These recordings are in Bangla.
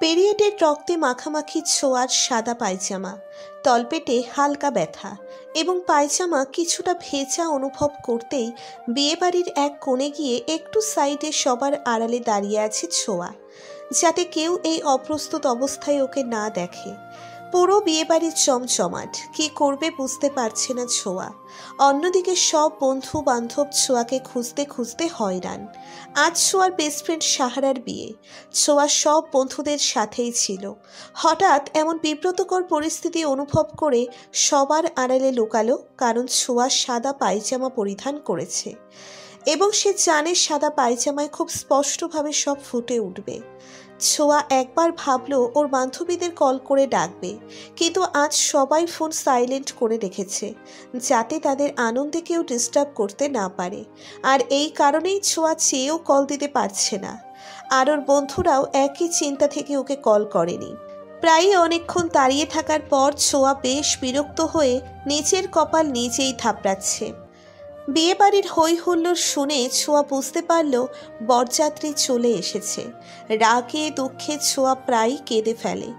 পেরিয়েডের রক্তে মাখামাখি ছোঁয়ার সাদা পায়জামা, তলপেটে হালকা ব্যথা এবং পায়জামা কিছুটা ভেজা অনুভব করতেই বিয়েবাড়ির এক কোণে গিয়ে একটু সাইডে সবার আড়ালে দাঁড়িয়ে আছে ছোঁয়া, যাতে কেউ এই অপ্রস্তুত অবস্থায় ওকে না দেখে। পুরো বিয়েবাড়ির জমজমাট, কি করবে বুঝতে পারছে না ছোঁয়া। অন্যদিকে সব বন্ধু বান্ধব ছোঁয়াকে খুঁজতে খুঁজতে হয়রান। আজ ছোঁয়ার বেস্ট ফ্রেন্ড সাহারার বিয়ে, ছোঁয়া সব বন্ধুদের সাথেই ছিল। হঠাৎ এমন বিব্রতকর পরিস্থিতি অনুভব করে সবার আড়ালে লুকালো, কারণ ছোঁয়া সাদা পায়জামা পরিধান করেছে এবং সে জানে সাদা পায়জামায় খুব স্পষ্টভাবে সব ফুটে উঠবে। ছোঁয়া একবার ভাবলো ওর বান্ধবীদের কল করে ডাকবে, কিন্তু আজ সবাই ফোন সাইলেন্ট করে রেখেছে, যাতে তাদের আনন্দে কেউ ডিস্টার্ব করতে না পারে। আর এই কারণেই ছোঁয়া চেয়েও কল দিতে পারছে না। আর ওর বন্ধুরাও একই চিন্তা থেকে ওকে কল করেনি। প্রায় অনেকক্ষণ দাঁড়িয়ে থাকার পর ছোঁয়া বেশ বিরক্ত হয়ে নিচের কপাল নিজেই থাপড়াচ্ছে। বিয়েবাড়ির হই হুল্লোড় শুনে ছোঁয়া বুঝতে পারল বরযাত্রী চলে এসেছে। রাগে দুঃখে ছোঁয়া প্রায় কেঁদে ফেলে।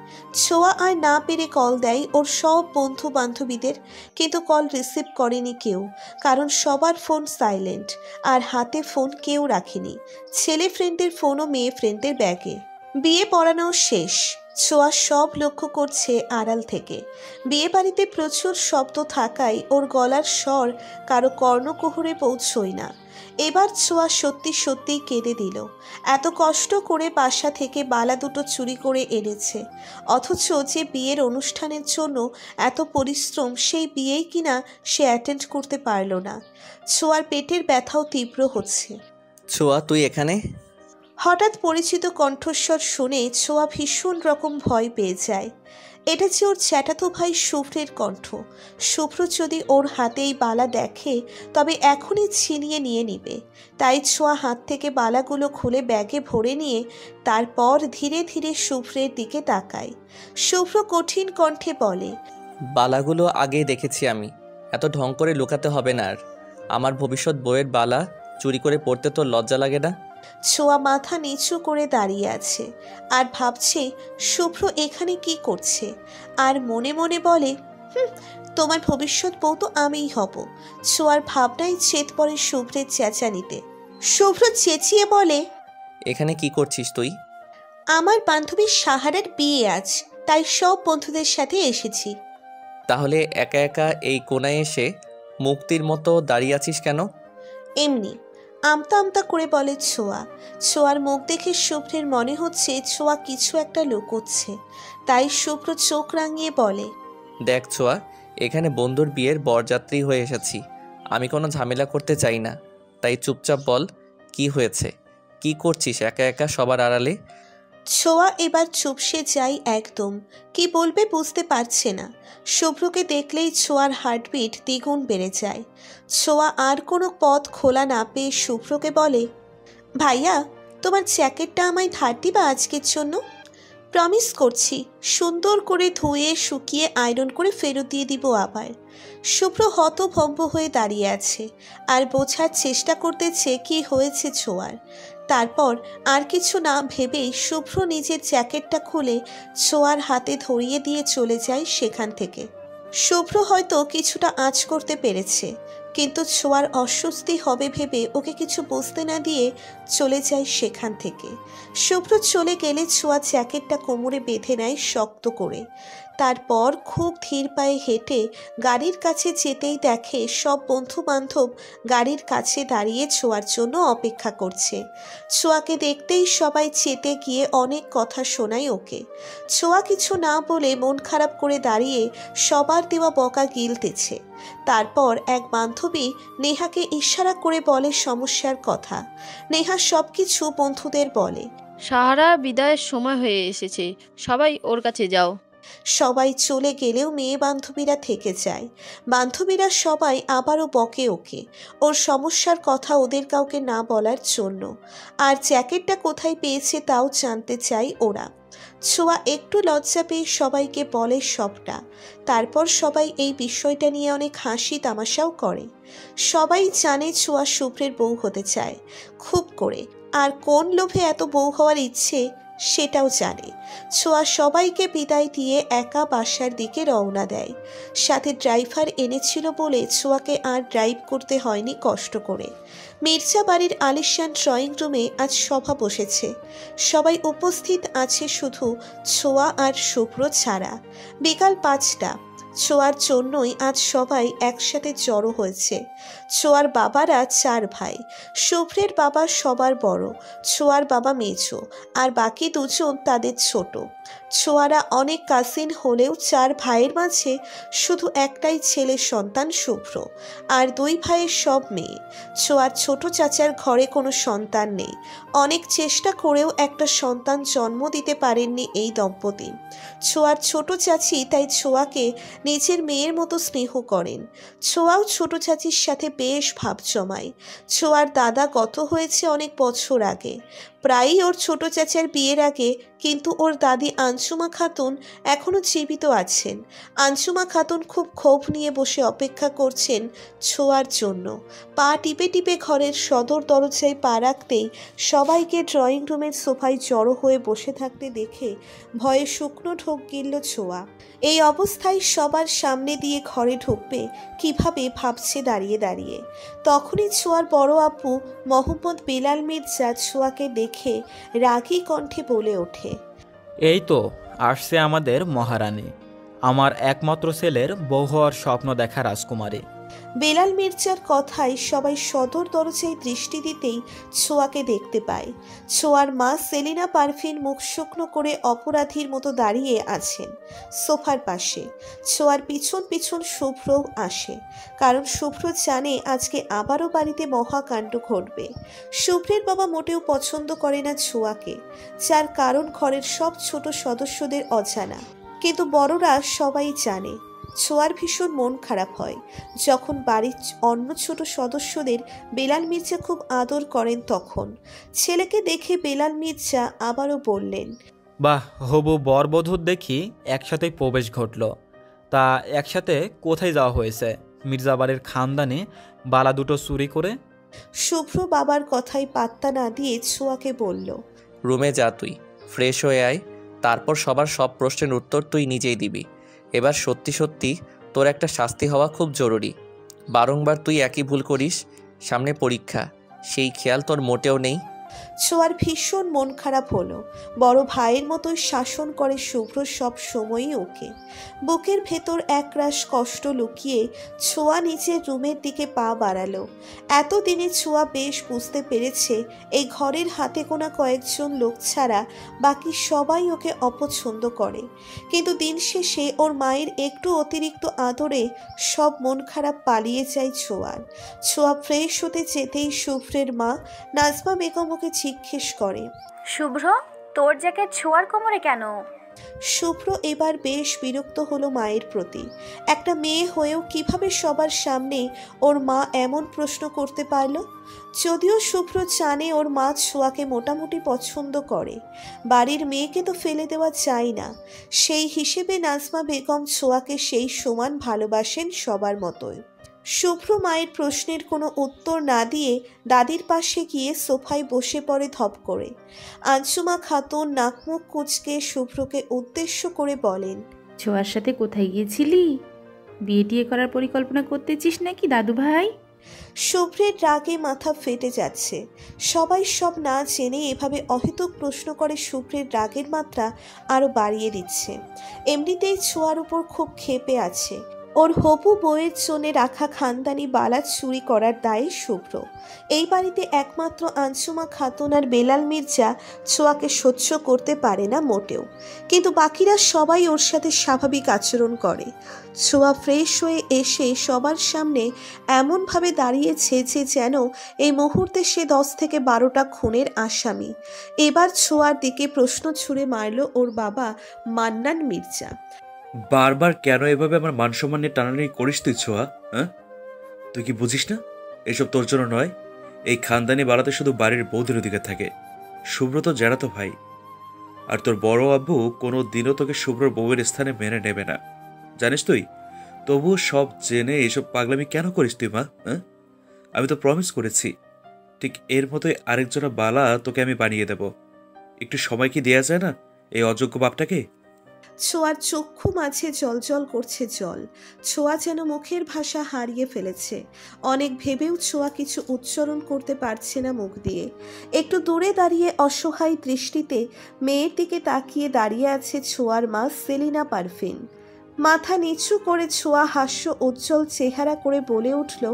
ছোঁয়া আর না পেরে কল দেয় ওর সব বন্ধু বান্ধবীদের, কিন্তু কল রিসিভ করেনি কেউ, কারণ সবার ফোন সাইলেন্ট আর হাতে ফোন কেউ রাখেনি। ছেলে ফ্রেন্ডের ফোনও মেয়ে ফ্রেন্ডের ব্যাগে। বিয়ে পড়ানো শেষ, ছোঁয়া সব লক্ষ্য করছে আড়াল থেকে। বিয়ে বাড়িতে প্রচুর শব্দ থাকায় ওর গলার স্বর কারো কর্ণকুহরে পৌঁছয় না। এবার ছোঁয়া সত্যি সত্যিই কেঁদে দিল। এত কষ্ট করে বাসা থেকে বালা দুটো চুরি করে এনেছে, অথচ যে বিয়ের অনুষ্ঠানের জন্য এত পরিশ্রম, সেই বিয়েই কিনা সে অ্যাটেন্ড করতে পারল না। ছোঁয়ার পেটের ব্যথাও তীব্র হচ্ছে। ছোঁয়া, তুই এখানে? হঠাৎ পরিচিত কণ্ঠস্বর শুনে ছোঁয়া ভীষণ রকম ভয় পেয়ে যায়। এটা যে ওর চ্যাটাতো ভাই শুভ্রের কণ্ঠ। শুভ্র যদি ওর হাতেই বালা দেখে তবে এখনই ছিনিয়ে নিয়ে নিবে। তাই ছোঁয়া হাত থেকে বালাগুলো খুলে ব্যাগে ভরে নিয়ে তারপর ধীরে ধীরে শুভ্রের দিকে তাকায়। শুভ্র কঠিন কণ্ঠে বলে, বালাগুলো আগেই দেখেছি আমি, এত ঢং করে লুকাতে হবে না। আর আমার ভবিষ্যৎ বউয়ের বালা চুরি করে পড়তে তোর লজ্জা লাগে না? ছোঁয়া মাথা নিচু করে দাঁড়িয়ে আছে আর ভাবছে শুভ্র এখানে কি করছে। আর মনে মনে বলে, তোমার ভবিষ্যৎ বউ তো আমিই হব। ছোঁয়ার ভাবনাই ছেদ পড়ে শুভ্রের চেঁচানিতে। শুভ্র চেঁচিয়ে বলে, এখানে কি করছিস তুই? আমার বান্ধবী সাহারার বিয়ে আজ, তাই সব বন্ধুদের সাথে এসেছি। তাহলে একা একা এই কোনায় এসে মুক্তির মতো দাঁড়িয়ে আছিস কেন? এমনি, আমতা আমতা করে বলে ছোঁয়া। ছোঁয়ার মুখ দেখে শুভ্রের মনে হচ্ছে ছোঁয়া কিছু একটা লুকোচ্ছে, তাই শুভ্র চোখ রাঙিয়ে বলে, দেখ ছোঁয়া, এখানে বন্ধুর বিয়ের বরযাত্রী হয়ে এসেছি, আমি কোনো ঝামেলা করতে চাই না। তাই চুপচাপ বল, কি হয়েছে? কি করছিস একা একা সবার আড়ালে? ছোঁয়া এবার চুপসে যায় একদম। কি বলবে বুঝতে পারছে না। শুভ্রকে দেখলেই ছোঁয়ার হার্টবিট দ্বিগুণ বেড়ে যায়। ছোঁয়া আর কোনো পথ খোলা না পেয়ে শুভ্রকে বলে, ভাইয়া, তোমার জ্যাকেটটা আমায় ধার দিবা আজকের জন্য? প্রমিস করছি সুন্দর করে ধুয়ে শুকিয়ে আয়রন করে ফেরত দিয়ে দিব আবার। শুভ্র হতভম্ব হয়ে দাঁড়িয়ে আছে আর বোঝার চেষ্টা করতেছে কি হয়েছে ছোঁয়ার। তারপর আর কিছু না ভেবেই শুভ্র নিজের জ্যাকেটটা খুলে ছোঁয়ার হাতে ধরিয়ে দিয়ে চলে যায় সেখান থেকে। শুভ্র হয়তো কিছুটা আঁচ করতে পেরেছে, কিন্তু ছোঁয়ার অস্বস্তি হবে ভেবে ওকে কিছু বুঝতে না দিয়ে চলে যায় সেখান থেকে। শুভ্র চলে গেলে ছোঁয়া জ্যাকেটটা কোমরে বেঁধে নেয় শক্ত করে। তারপর খুব ধীর পায়ে হেঁটে গাড়ির কাছে যেতেই দেখে সব বন্ধু বান্ধব গাড়ির কাছে দাঁড়িয়ে ছোঁয়ার জন্য অপেক্ষা করছে। ছোঁয়াকে দেখতেই সবাই চেতে গিয়ে অনেক কথা শোনায় ওকে। ছোঁয়া কিছু না বলে মন খারাপ করে দাঁড়িয়ে সবার দেওয়া বকা গিলতেছে। তারপর এক বান্ধবী নেহাকে ইশারা করে বলে সমস্যার কথা। নেহা সবকিছু বন্ধুদের বলে। সাহারা বিদায়ের সময় হয়ে এসেছে, সবাই ওর কাছে যাও। সবাই চলে গেলেও মেয়ে বান্ধবীরা থেকে যায়। বান্ধবীরা সবাই আবারও বকে ওকে, ওর সমস্যার কথা ওদের কাউকে না বলার জন্য। আর জ্যাকেটটা কোথায় পেয়েছে তাও জানতে চাই ওরা। ছোঁয়া একটু লজ্জা পেয়ে সবাইকে বলে সবটা। তারপর সবাই এই বিষয়টা নিয়ে অনেক হাসি তামাশাও করে। সবাই জানে ছোঁয়া শুভ্রের বউ হতে চায় খুব করে, আর কোন লোভে এত বউ হওয়ার ইচ্ছে সেটাও জানে। ছোঁয়া সবাইকে বিদায় দিয়ে একা বাসার দিকে রওনা দেয়। সাথে ড্রাইভার এনেছিল বলে ছোঁয়াকে আর ড্রাইভ করতে হয়নি কষ্ট করে। মির্জা বাড়ির আলিশান ড্রয়িং রুমে আজ সভা বসেছে। সবাই উপস্থিত আছে শুধু ছোঁয়া আর শুভ্র ছাড়া। বিকাল 5টা। ছোঁয়ার জন্যই আজ সবাই একসাথে জড়ো হয়েছে। ছোঁয়ার বাবারা 4 ভাই। শুভ্রের বাবা সবার বড়, ছোঁয়ার বাবা মেজো, আর বাকি দুজন তাদের ছোট। ছোঁয়ারা অনেক কাজিন হলেও 4 ভাইয়ের মাঝে শুধু একটাই ছেলে সন্তান শুভ্র, আর 2 ভাইয়ের সব মেয়ে। ছোঁয়ার ছোট চাচার ঘরে কোনো সন্তান নেই। অনেক চেষ্টা করেও একটা সন্তান জন্ম দিতে পারেননি এই দম্পতি। ছোঁয়ার ছোট চাচি তাই ছোঁয়াকে নিজের মেয়ের মতো স্নেহ করেন। ছোঁয়াও ছোট চাচির সাথে বেশ ভাব জমায়। ছোঁয়ার দাদা গত হয়েছে অনেক বছর আগে, প্রায়ই ওর ছোট চাচার বিয়ের আগে, কিন্তু ওর দাদি আঞ্জুমা খাতুন এখনও জীবিত আছেন। আঞ্জুমা খাতুন খুব ক্ষোভ নিয়ে বসে অপেক্ষা করছেন ছোঁয়ার জন্য। পা টিপে টিপে ঘরের সদর দরজায় পা রাখতেই সবাইকে ড্রয়িং রুমের সোফায় জড়ো হয়ে বসে থাকতে দেখে ভয়ে শুকনো ঢোক গিলল ছোঁয়া। এই অবস্থায় সবার সামনে দিয়ে ঘরে ঢুকবে কিভাবে ভাবছে দাঁড়িয়ে দাঁড়িয়ে। তখনই ছোঁয়ার বড় আপু মোহাম্মদ বেলাল মির্জা ছোঁয়াকে দেখে রাগী কণ্ঠে বলে ওঠে, এই তো আসছে আমাদের মহারানী, আমার একমাত্র ছেলের বউ হওয়ার স্বপ্ন দেখা রাজকুমারী। বেলাল মির্জার কথায় সবাই সদর দরজায় দৃষ্টি দিতেই ছোঁয়াকে দেখতে পায়। ছোঁয়ার মা সেলিনা পারভিন মুখ শুকনো করে অপরাধীর মতো দাঁড়িয়ে আছেন সোফার পাশে। ছোঁয়ার পিছন পিছন শুভ্রও আসে, কারণ শুভ্র জানে আজকে আবারও বাড়িতে মহাকাণ্ড ঘটবে। শুভ্রের বাবা মোটেও পছন্দ করে না ছোঁয়াকে, যার কারণ ঘরের সব ছোট সদস্যদের অজানা, কিন্তু বড়রা সবাই জানে। ছোঁয়ার ভীষণ মন খারাপ হয় যখন বাড়ির অন্য ছোট সদস্যদের বেলাল মির্জা খুব আদর করেন। তখন ছেলেকে দেখে বেলাল মির্জা আবারও বললেন, বাহ, হবু বরবধূর দেখি একসাথেই প্রবেশ ঘটল। তা একসাথে কোথায় যাওয়া হয়েছে? মির্জাবাড়ির খানদানে বালা দুটো চুরি করে। শুভ্র বাবার কথায় পাত্তা না দিয়ে ছোঁয়াকে বলল, রুমে যা, তুই ফ্রেশ হয়ে আয়, তারপর সবার সব প্রশ্নের উত্তর তুই নিজেই দিবি। এবার সত্যি সত্যি তোর একটা শাস্তি হওয়া খুব জরুরি। বারংবার তুই একই ভুল করিস, সামনে পরীক্ষা, সেই খেয়াল তোর মোটেও নেই। ছোঁয়ার ভীষণ মন খারাপ হলো। বড় ভাইয়ের মতোই শাসন করে শুভ্র সব সময়ই ওকে। বুকের ভেতর একরাশ কষ্ট লুকিয়ে ছোঁয়া নিচের রুমের দিকে পা বাড়ালো। এতদিনে ছোঁয়া বেশ বুঝতে পেরেছে এই ঘরের হাতে গোনা কয়েকজন লোক ছাড়া বাকি সবাই ওকে অপছন্দ করে, কিন্তু দিন শেষে ওর মায়ের একটু অতিরিক্ত আদরে সব মন খারাপ পালিয়ে যায় ছোঁয়ার। ছোঁয়া ফ্রেশ হতে যেতেই শুভ্রের মা নাজমা বেগম ওকে জিজ্ঞেস করে, শুভ্র, তোর জ্যাকেট ছোঁয়ার কোমরে কেন? শুভ্র এবার বেশ বিরক্ত হলো মায়ের প্রতি। একটা মেয়ে হয়েও কিভাবে সবার সামনে ওর মা এমন প্রশ্ন করতে পারলো। যদিও শুভ্র জানে ওর মা ছোঁয়াকে মোটামুটি পছন্দ করে, বাড়ির মেয়েকে তো ফেলে দেওয়া যায় না, সেই হিসেবে নাজমা বেগম ছোঁয়াকে সেই সমান ভালোবাসেন সবার মতোই। শুভ্র মায়ের প্রশ্নের কোনো উত্তর না দিয়ে দাদির পাশে গিয়ে সোফায় বসে পড়ে ধপ করে। আঞ্জুমা খাতুন নাকমুখ কুঁচকে শুভ্রকে উদ্দেশ্য করে বলেন, ছোঁয়ার সাথে কোথায় গিয়েছিলি? বিয়ে টিয়ে করার পরিকল্পনা করতেছিস নাকি দাদু ভাই? শুভ্রের রাগে মাথা ফেটে যাচ্ছে। সবাই সব না জেনে এভাবে অহেতুক প্রশ্ন করে শুভ্রের রাগের মাত্রা আরও বাড়িয়ে দিচ্ছে। এমনিতেই ছোঁয়ার উপর খুব ক্ষেপে আছে। ওর হবু বউয়ের জন্য রাখা খানদানি বালা চুরি করার দায়ে শুভ্র। এই বাড়িতে একমাত্র আঞ্জুমা খাতুন আর বেলাল মির্জা ছোঁয়াকে সহ্য করতে পারে না মোটেও, কিন্তু বাকিরা সবাই ওর সাথে স্বাভাবিক আচরণ করে। ছোঁয়া ফ্রেশ হয়ে এসে সবার সামনে এমনভাবে দাঁড়িয়েছে যে যেন এই মুহূর্তে সে 10 থেকে 12টা খুনের আসামি। এবার ছোঁয়ার দিকে প্রশ্ন ছুড়ে মারল ওর বাবা মান্নান মির্জা। বারবার কেন এভাবে আমার মান সম্মান নিয়ে টানাটানি করিস তুই ছোঁয়া? হ্যাঁ, তুই কি বুঝিস না এসব তোর জন্য নয়? এই খানদানি বাড়াতে শুধু বাড়ির বৌদের অধিকার থাকে। শুভ্র তো জেরাতো ভাই, আর তোর বড় আব্বু কোনো দিনও তোকে শুভ্রর বউয়ের স্থানে মেনে নেবে না, জানিস তুই। তবুও সব জেনে এসব পাগলামি কেন করিস তুই মা? হ্যাঁ, আমি তো প্রমিস করেছি ঠিক এর মতোই আরেকজনা বালা তোকে আমি বানিয়ে দেব। একটু সময় কি দেয়া যায় না এই অযোগ্য বাপটাকে? ছোঁয়ার চক্ষু মাঝে জলজল করছে জল। ছোঁয়া যেন মুখের ভাষা হারিয়ে ফেলেছে। অনেক ভেবেও ছোঁয়া কিছু উচ্চারণ করতে পারছে না মুখ দিয়ে। একটু দূরে দাঁড়িয়ে অসহায় দৃষ্টিতে মেয়ের দিকে তাকিয়ে দাঁড়িয়ে আছে ছোঁয়ার মা সেলিনা পারভিন। মাথা নিচু করে ছোঁয়া হাস্য উজ্জ্বল চেহারা করে বলে উঠল,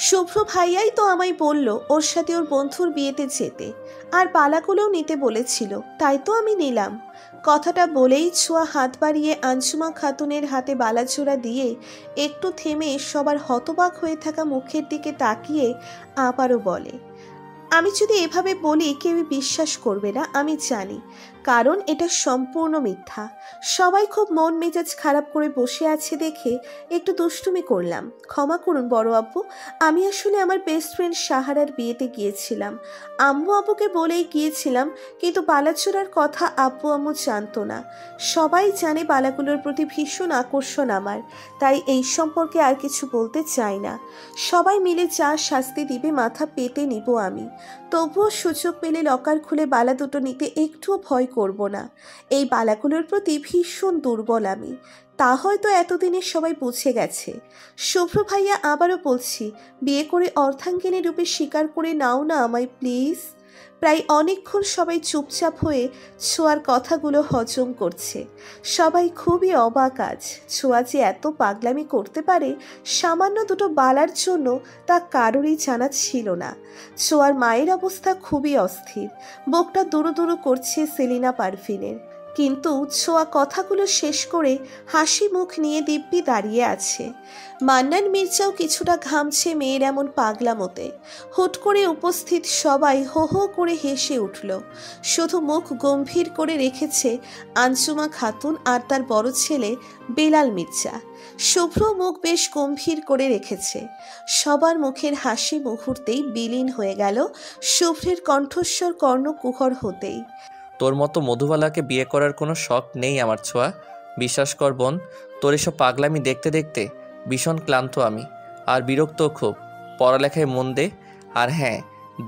শুভ্র ভাইয়াই তো আমায় বলল ওর সাথে ওর বন্ধুর বিয়েতে যেতে, আর বালাগুলোও নিতে বলেছিল, তাই তো আমি নিলাম। কথাটা বলেই ছোঁয়া হাত বাড়িয়ে আঞ্জুমা খাতুনের হাতে বালাজোড়া দিয়ে একটু থেমে সবার হতবাক হয়ে থাকা মুখের দিকে তাকিয়ে আবারও বলে, আমি যদি এভাবে বলি কেউই বিশ্বাস করবে না, আমি জানি, কারণ এটা সম্পূর্ণ মিথ্যা। সবাই খুব মন মেজাজ খারাপ করে বসে আছে দেখে একটু দুষ্টুমি করলাম, ক্ষমা করুন বড় আব্বু। আমি আসলে আমার বেস্ট ফ্রেন্ড সাহারার বিয়েতে গিয়েছিলাম। আম্মু আব্বুকে বলেই গিয়েছিলাম, কিন্তু বালাচোরার কথা আব্বু আম্মু জানতো না। সবাই জানে বালাগুলোর প্রতি ভীষণ আকর্ষণ আমার, তাই এই সম্পর্কে আর কিছু বলতে চাই না। সবাই মিলে যা শাস্তি দিবে মাথা পেতে নিব আমি। তবুও সুযোগ পেলে লকার খুলে বালা দুটো নিতে একটুও ভয় করব না। এই বালাগুলোর প্রতি ভীষণ দুর্বল আমি, তা হয়তো এতদিনে সবাই বুঝে গেছে। শুভ্র ভাইয়া, আবারও বলছি, বিয়ে করে অর্ধাঙ্গিনী রূপে স্বীকার করে নাও না আমায় প্লিজ। প্রায় অনেকক্ষণ সবাই চুপচাপ হয়ে ছোঁয়ার কথাগুলো হজম করছে। সবাই খুবই অবাক আজ ছোঁয়া যে এত পাগলামি করতে পারে সামান্য দুটো বালার জন্য, তা কারোরই জানা ছিল না। ছোঁয়ার মায়ের অবস্থা খুবই অস্থির, বুকটা দুরু দুরু করছে সেলিনা পারভিনের। কিন্তু ছোঁয়া কথাগুলো শেষ করে হাসি মুখ নিয়ে দিব্যি দাঁড়িয়ে আছে। মান্নান মির্জাও কিছুটা ঘামছে মেয়ের এমন পাগলামোতে। হুট করে উপস্থিত সবাই হো হো করে হেসে উঠল। শুধু মুখ গম্ভীর করে রেখেছে আঞ্জুমা খাতুন আর তার বড় ছেলে বেলাল মির্জা। শুভ্র মুখ বেশ গম্ভীর করে রেখেছে। সবার মুখের হাসি মুহূর্তেই বিলীন হয়ে গেল শুভ্রের কণ্ঠস্বর কর্ণকুহর হতেই। তোর মতো মধুবালাকে বিয়ে করার কোনো শখ নেই আমার ছোঁয়া। বিশ্বাস কর বোন, তোর এসব পাগলামি দেখতে দেখতে ভীষণ ক্লান্ত আমি, আর বিরক্ত খুব। পড়ালেখায় মন দে। আর হ্যাঁ,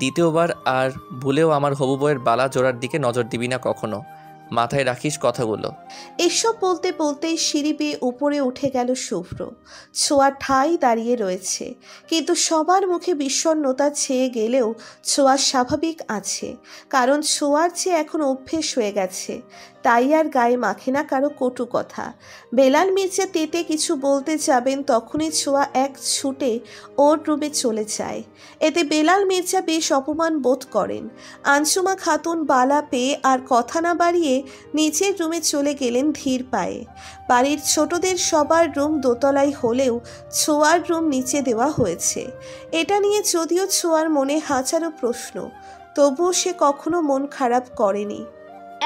দ্বিতীয়বার আর ভুলেও আমার হবু বউয়ের বালা জোড়ার দিকে নজর দিবি না কখনো, মাথায় রাখিস কথাগুলো। এসব বলতে বলতেই সিঁড়ি বেয়ে উপরে উঠে গেল শুভ্র। ছোঁয়া ঠাই দাঁড়িয়ে রয়েছে, কিন্তু সবার মুখে বিষণ্ণতা ছেয়ে গেলেও ছোঁয়া স্বাভাবিক আছে, কারণ ছোঁয়ার যে এখন অভ্যেস হয়ে গেছে, তাই আর গায়ে মাখে না কারো কটু কথা। বেলাল মির্জা তেতে কিছু বলতে যাবেন, তখনই ছোঁয়া এক ছুটে ওর রুমে চলে যায়। এতে বেলাল মির্জা বেশ অপমান বোধ করেন। আঞ্জুমা খাতুন বালা পেয়ে আর কথা না বাড়িয়ে নিচের রুমে চলে গেলেন ধীর পায়ে। বাড়ির ছোটদের সবার রুম দোতলায় হলেও ছোঁয়ার রুম নিচে দেওয়া হয়েছে। এটা নিয়ে যদিও ছোঁয়ার মনে হাজারো প্রশ্ন, তবুও সে কখনো মন খারাপ করেনি।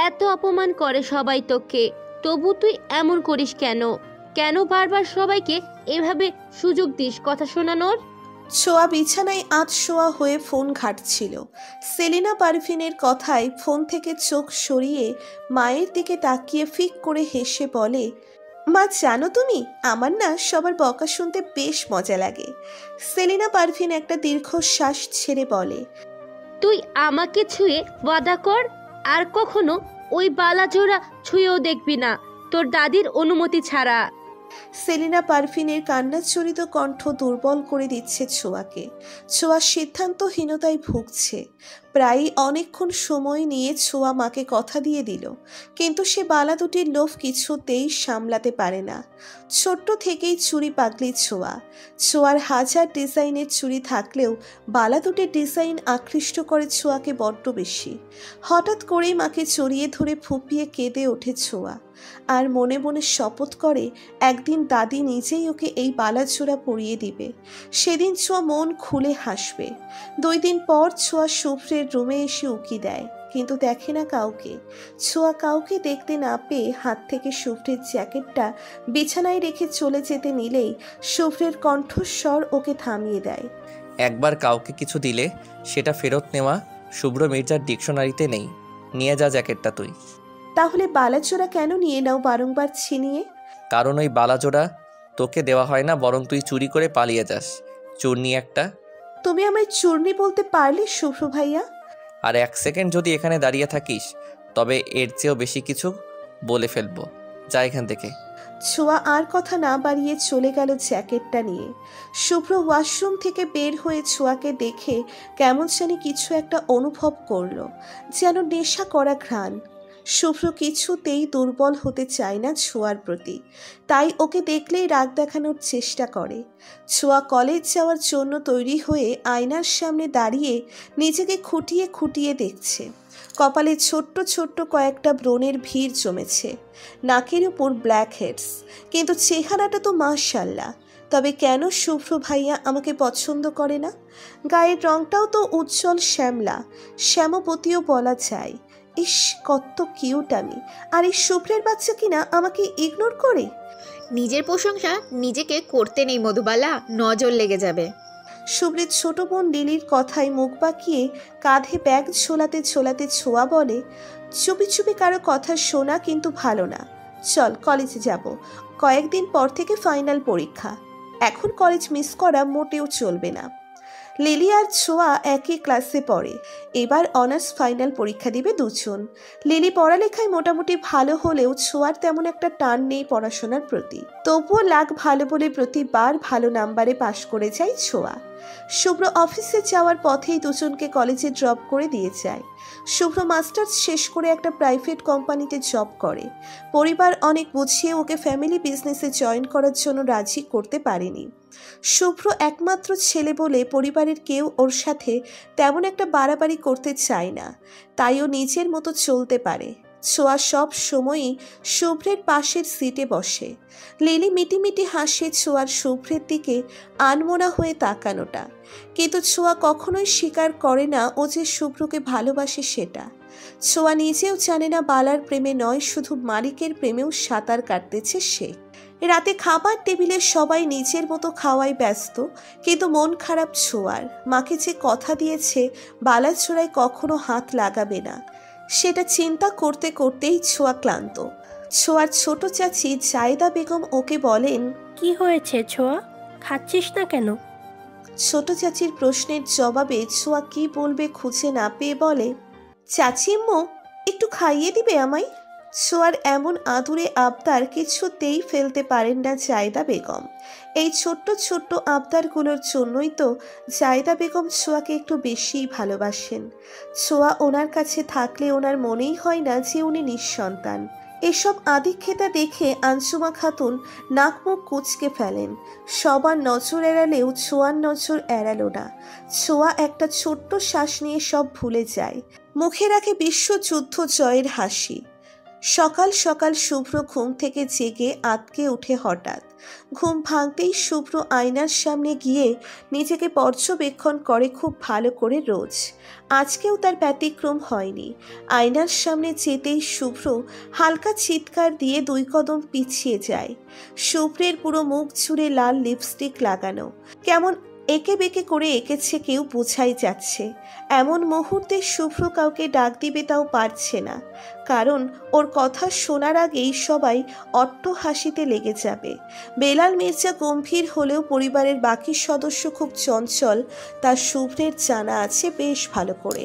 এত অপমান করে সবাই তোকে, তবু তুই এমন করিস কেন? কেন বারবার সবাইকে এভাবে সুযোগ দিস কথা শোনানোর? ছোঁয়া বিছানায় আধশোয়া হয়ে ফোন ঘাঁটছিল। সেলিনা পারভিনের কথায় ফোন থেকে চোখ সরিয়ে মায়ের দিকে তাকিয়ে ফিক করে হেসে বলে, মা জানো তুমি, আমার না সবার বকা শুনতে বেশ মজা লাগে। সেলিনা পারভিন একটা দীর্ঘশ্বাস ছেড়ে বলে, তুই আমাকে ছুঁয়ে ওয়াদা কর আর কখনো ওই বালাজোড়া ছুঁয়েও দেখবি না তোর দাদির অনুমতি ছাড়া। সেলিনা পারভিনের কান্নাচরিত কণ্ঠ দুর্বল করে দিচ্ছে ছোঁয়াকে। ছোঁয়া সিদ্ধান্তহীনতায় ভুগছে। প্রায় অনেকক্ষণ সময় নিয়ে ছোঁয়া মাকে কথা দিয়ে দিল, কিন্তু সে বালা দুটির লোভ কিছুতেই সামলাতে পারে না। ছোট্ট থেকেই চুড়ি পাগলি ছোঁয়া। ছোঁয়ার হাজার ডিজাইনের চুড়ি থাকলেও বালা দুটির ডিজাইন আকৃষ্ট করে ছোঁয়াকে বড্ড বেশি। হঠাৎ করেই মাকে জড়িয়ে ধরে ফুঁপিয়ে কেঁদে ওঠে ছোঁয়া, আর মনে মনে শপথ করে একদিন দাদি নিজেই ওকে এই বালাজোড়া পরিয়ে দিবে। সেদিন ছোঁয়া মন খুলে হাসবে। 2 দিন পর ছোঁয়া শুভ্রের রুমে এসে উকি দেয়, কিন্তু দেখে না কাউকে। ছোঁয়া কাউকে দেখতে না পেয়ে হাত থেকে শুভ্রের জ্যাকেটটা বিছানায় রেখে চলে যেতে নিলেই শুভ্রের কণ্ঠস্বর ওকে থামিয়ে দেয়। একবার কাউকে কিছু দিলে সেটা ফেরত নেওয়া শুভ্র মির্জার ডিকশনারিতে নেই। নিয়ে যা জ্যাকেটটা তুই। তাহলে বালাজোড়া কেন নিয়ে নাও বারংবার ছিনিয়ে? কারণ ওই বালাজোড়া তোকে দেওয়া হয় না, বরং তুই চুরি করে পালিয়ে যাস। চুরনি একটা। তুমি আমায় চূর্ণি বলতে পারলে শুভ্র ভাইয়া? আর 1 সেকেন্ড যদি এখানে দাঁড়িয়ে থাকিস তবে এর চেয়েও বেশি কিছু বলে ফেলবো। যা এখান থেকে। ছোঁয়া আর কথা না বাড়িয়ে চলে গেল জ্যাকেটটা নিয়ে। শুভ্র ওয়াশরুম থেকে বের হয়ে ছোঁয়াকে দেখে কেমন জানি কিছু একটা অনুভব করলো, যেন নেশা করা ঘ্রাণ। শুভ্র কিছুতেই দুর্বল হতে চায় না ছোঁয়ার প্রতি, তাই ওকে দেখলেই রাগ দেখানোর চেষ্টা করে। ছোঁয়া কলেজ যাওয়ার জন্য তৈরি হয়ে আয়নার সামনে দাঁড়িয়ে নিজেকে খুঁটিয়ে খুঁটিয়ে দেখছে। কপালে ছোট্ট ছোট্ট কয়েকটা ব্রণের ভিড় জমেছে, নাকের উপর ব্ল্যাক হেডস, কিন্তু চেহারাটা তো মাশাআল্লাহ। তবে কেন শুভ্র ভাইয়া আমাকে পছন্দ করে না? গায়ের রংটাও তো উজ্জ্বল শ্যামলা, শ্যামবতীও বলা যায়। ইস, কত কিউট আমি, আর এই শুভ্রের বাচ্চা কিনা আমাকে ইগনোর করে। নিজের প্রশংসা নিজেকে করতে নেই মধুবালা, নজর লেগে যাবে। শুভ্রের ছোট বোন লিলির কথায় মুখ বাঁকিয়ে কাঁধে ব্যাগ ঝোলাতে ঝোলাতে ছোঁয়া বলে, চুপি চুপি কারো কথা শোনা কিন্তু ভালো না। চল কলেজে যাব, কয়েকদিন পর থেকে ফাইনাল পরীক্ষা, এখন কলেজ মিস করা মোটেও চলবে না। লিলি আর ছোঁয়া একই ক্লাসে পড়ে, এবার অনার্স ফাইনাল পরীক্ষা দিবে দুজন। লিলি পড়ালেখায় মোটামুটি ভালো হলেও ছোঁয়ার তেমন একটা টান নেই পড়াশোনার প্রতি, তবুও লাগ ভালো বলে প্রতিবার ভালো নাম্বারে পাশ করে যায় ছোঁয়া। শুভ্র অফিসে যাওয়ার পথেই দুজনকে কলেজে ড্রপ করে দিয়ে যায়। শুভ্র মাস্টার্স শেষ করে একটা প্রাইভেট কোম্পানিতে জব করে। পরিবার অনেক বুঝিয়ে ওকে ফ্যামিলি বিজনেসে জয়েন করার জন্য রাজি করতে পারেনি। শুভ্র একমাত্র ছেলে বলে পরিবারের কেউ ওর সাথে তেমন একটা বাড়াবাড়ি করতে চায় না, তাই ও নিজের মতো চলতে পারে। ছোঁয়া সব সময়ই শুভ্রের পাশের সিটে বসে। লিলি মিটিমিটি হাসে ছোঁয়ার শুভ্রের দিকে আনমনা হয়ে তাকানোটা, কিন্তু ছোঁয়া কখনোই স্বীকার করে না ও যে শুভ্রকে ভালোবাসে সেটা। ছোঁয়া নিজেও জানে না বালার প্রেমে নয়, শুধু মালিকের প্রেমেও সাঁতার কাটতেছে সে। রাতে খাবার টেবিলে সবাই নিজের মতো খাওয়ায় ব্যস্ত, কিন্তু মন খারাপ ছোঁয়ার। মাকে যে কথা দিয়েছে বালাছড়ায় কখনো হাত লাগাবে না, সেটা চিন্তা করতে করতেই ছোঁয়া ক্লান্ত। ছোঁয়ার ছোট চাচি জায়দা বেগম ওকে বলেন, কি হয়েছে ছোঁয়া, খাচ্ছিস না কেন? ছোট চাচির প্রশ্নের জবাবে ছোঁয়া কি বলবে খুঁজে না পেয়ে বলে, চাচিম্মু একটু খাইয়ে দিবে আমায়? ছোঁয়ার এমন আদুরে আবদার কিছুতেই ফেলতে পারেন না জায়দা বেগম। এই ছোট্ট ছোট্ট আবদারগুলোর জন্যই তো জায়দা বেগম ছোঁয়াকে একটু বেশিই ভালোবাসেন। ছোঁয়া ওনার কাছে থাকলে ওনার মনেই হয় না যে উনি নিঃসন্তান। এসব আদিক্ষেতা দেখে আঞ্জুমা খাতুন নাক মুখ কুঁচকে ফেলেন। সবার নজর এড়ালেও ছোঁয়ার নজর এড়ালো না। ছোঁয়া একটা ছোট্ট শ্বাস নিয়ে সব ভুলে যায়, মুখে রাখে বিশ্বযুদ্ধ জয়ের হাসি। সকাল সকাল শুভ্র ঘুম থেকে জেগে আঁতকে উঠে হঠাৎ। ঘুম ভাঙতেই শুভ্র আয়নার সামনে গিয়ে নিজেকে পর্যবেক্ষণ করে খুব ভালো করে রোজ। আজকেও তার ব্যতিক্রম হয়নি। আয়নার সামনে যেতেই শুভ্র হালকা চিৎকার দিয়ে 2 কদম পিছিয়ে যায়। শুভ্রের পুরো মুখ জুড়ে লাল লিপস্টিক লাগানো, কেমন এঁকে বেঁকে করে এঁকেছে কেউ বোঝাই যাচ্ছে। এমন মুহূর্তে শুভ্র কাউকে ডাক দিবে তাও পারছে না, কারণ ওর কথা শোনার আগেই সবাই অট্ট হাসিতে লেগে যাবে। বেলাল মির্জা গম্ভীর হলেও পরিবারের বাকি সদস্য খুব চঞ্চল, তার শুভ্রের জানা আছে বেশ ভালো করে।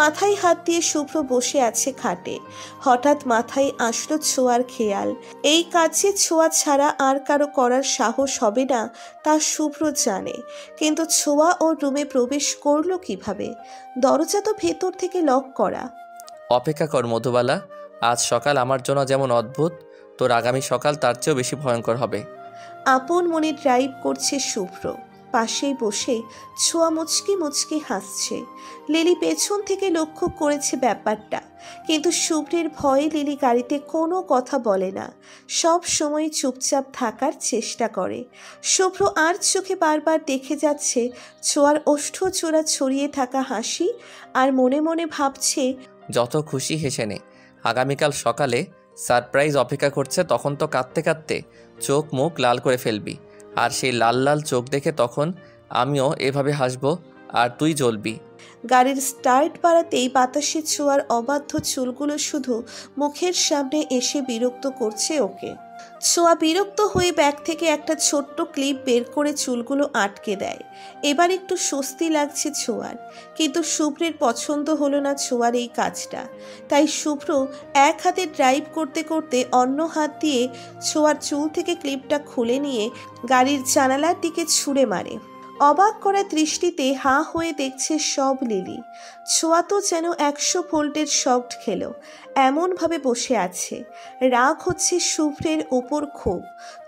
মাথায় হাত দিয়ে শুভ্র বসে আছে খাটে। হঠাৎ মাথায় আসলো ছোঁয়ার খেয়াল। এই কাজে ছোঁয়া ছাড়া আর কারো করার সাহস হবে না তা শুভ্র জানে, কিন্তু ছোঁয়া ওর রুমে প্রবেশ করলো কিভাবে? দরজা তো ভেতর থেকে লক করা। অপেক্ষা কর মধুবালা, আজ সকাল আমার জন্য যেমন অদ্ভুত, তোর আগামী সকাল তার চেয়েও বেশি ভয়ঙ্কর হবে। আপন মনে ড্রাইভ করছে শুভ্র। পাশেই বসে ছোঁয়া মুচকি মুচকি হাসছে। লিলি পেছন থেকে লক্ষ্য করেছে ব্যাপারটা, কিন্তু শুভ্রের ভয়ে লিলি গাড়িতে কোনো কথা বলে না, সব সময় চুপচাপ থাকার চেষ্টা করে। শুভ্র আর চোখে বারবার দেখে যাচ্ছে ছোঁয়ার ওষ্ঠ চূড়া ছড়িয়ে থাকা হাসি, আর মনে মনে ভাবছে, যত খুশি হেসে নে, আগামীকাল সকালে সারপ্রাইজ অপেক্ষা করছে। তখন তো কাঁদতে কাঁদতে চোখ মুখ লাল করে ফেলবি, আর সেই লাল লাল চোখ দেখে তখন আমিও এভাবে হাসবো আর তুই জ্বলবি। গাড়ির স্টার্ট বাড়াতেই বাতাসে ছোঁয়ার অবাধ্য চুলগুলো শুধু মুখের সামনে এসে বিরক্ত করছে ওকে। ছোঁয়া বিরক্ত হয়ে ব্যাগ থেকে একটা ছোট্ট ক্লিপ বের করে চুলগুলো আটকে দেয়। এবার একটু স্বস্তি লাগছে ছোঁয়ার, কিন্তু শুভ্রের পছন্দ হলো না ছোঁয়ার এই কাজটা। তাই শুভ্র এক হাতে ড্রাইভ করতে করতে অন্য হাত দিয়ে ছোঁয়ার চুল থেকে ক্লিপটা খুলে নিয়ে গাড়ির জানালার দিকে ছুঁড়ে মারে। অবাক করা দৃষ্টিতে হাঁ হয়ে দেখছে সব লিলি। ছোঁয়া তো যেন 100 ভোল্টের শক খেলো, এমনভাবে বসে আছে। রাগ হচ্ছে শুভ্রের ওপর খুব।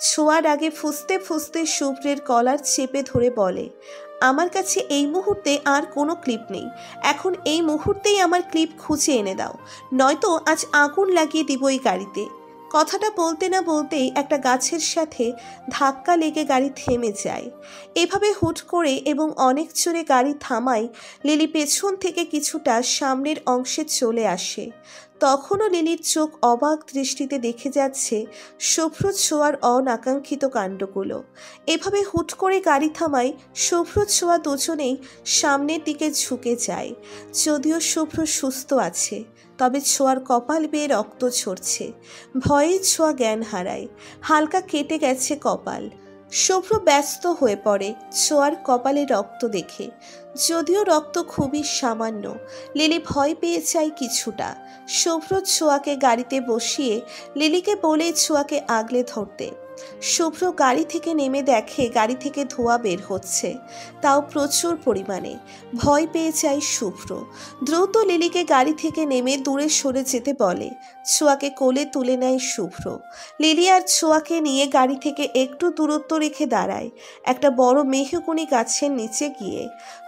ছোঁয়ার আগে ফুঁসতে ফুঁসতে শুভ্রের কলার চেপে ধরে বলে, আমার কাছে এই মুহূর্তে আর কোনো ক্লিপ নেই। এখন এই মুহূর্তেই আমার ক্লিপ খুঁজে এনে দাও, নয়তো আজ আগুন লাগিয়ে দিব এই গাড়িতে। কথাটা বলতে না বলতেই একটা গাছের সাথে ধাক্কা লেগে গাড়ি থেমে যায়। এভাবে হুট করে এবং অনেক জোরে গাড়ি থামায় লিলি পেছন থেকে কিছুটা সামনের অংশে চলে আসে। তখনও লিলির চোখ অবাক দৃষ্টিতে দেখে যাচ্ছে শুভ্র ছোঁয়ার অনাকাঙ্ক্ষিত কাণ্ডগুলো। এভাবে হুট করে গাড়ি থামায় শুভ্র ছোঁয়া দুজনেই সামনের দিকে ঝুঁকে যায়। যদিও শুভ্র সুস্থ আছে, তবে ছোঁয়ার কপাল বেয়ে রক্ত ঝরছে। ভয়ে ছোঁয়া জ্ঞান হারায়, হালকা কেটে গেছে কপাল। শুভ্র ব্যস্ত হয়ে পড়ে ছোঁয়ার কপালে রক্ত দেখে, যদিও রক্ত খুবই সামান্য। লিলি ভয় পেয়ে যায় কিছুটা। শুভ্র ছোঁয়াকে গাড়িতে বসিয়ে লিলিকে বলে ছোঁয়াকে আগলে ধরতে। শুভ্র গাড়ি থেকে নেমে দেখে গাড়ি থেকে ধোঁয়া বের হচ্ছে, তাও প্রচুর পরিমাণে। ভয় পেয়ে যায় শুভ্র। দ্রুত লিলিকে গাড়ি থেকে নেমে দূরে সরে যেতে বলে। ছোঁয়াকে কোলে তুলে নেয় শুভ্র। লিলি আর ছোঁয়াকে নিয়ে গাড়ি থেকে একটু দূরত্ব রেখে দাঁড়ায় একটা বড় মেহগনি গাছের নিচে গিয়ে।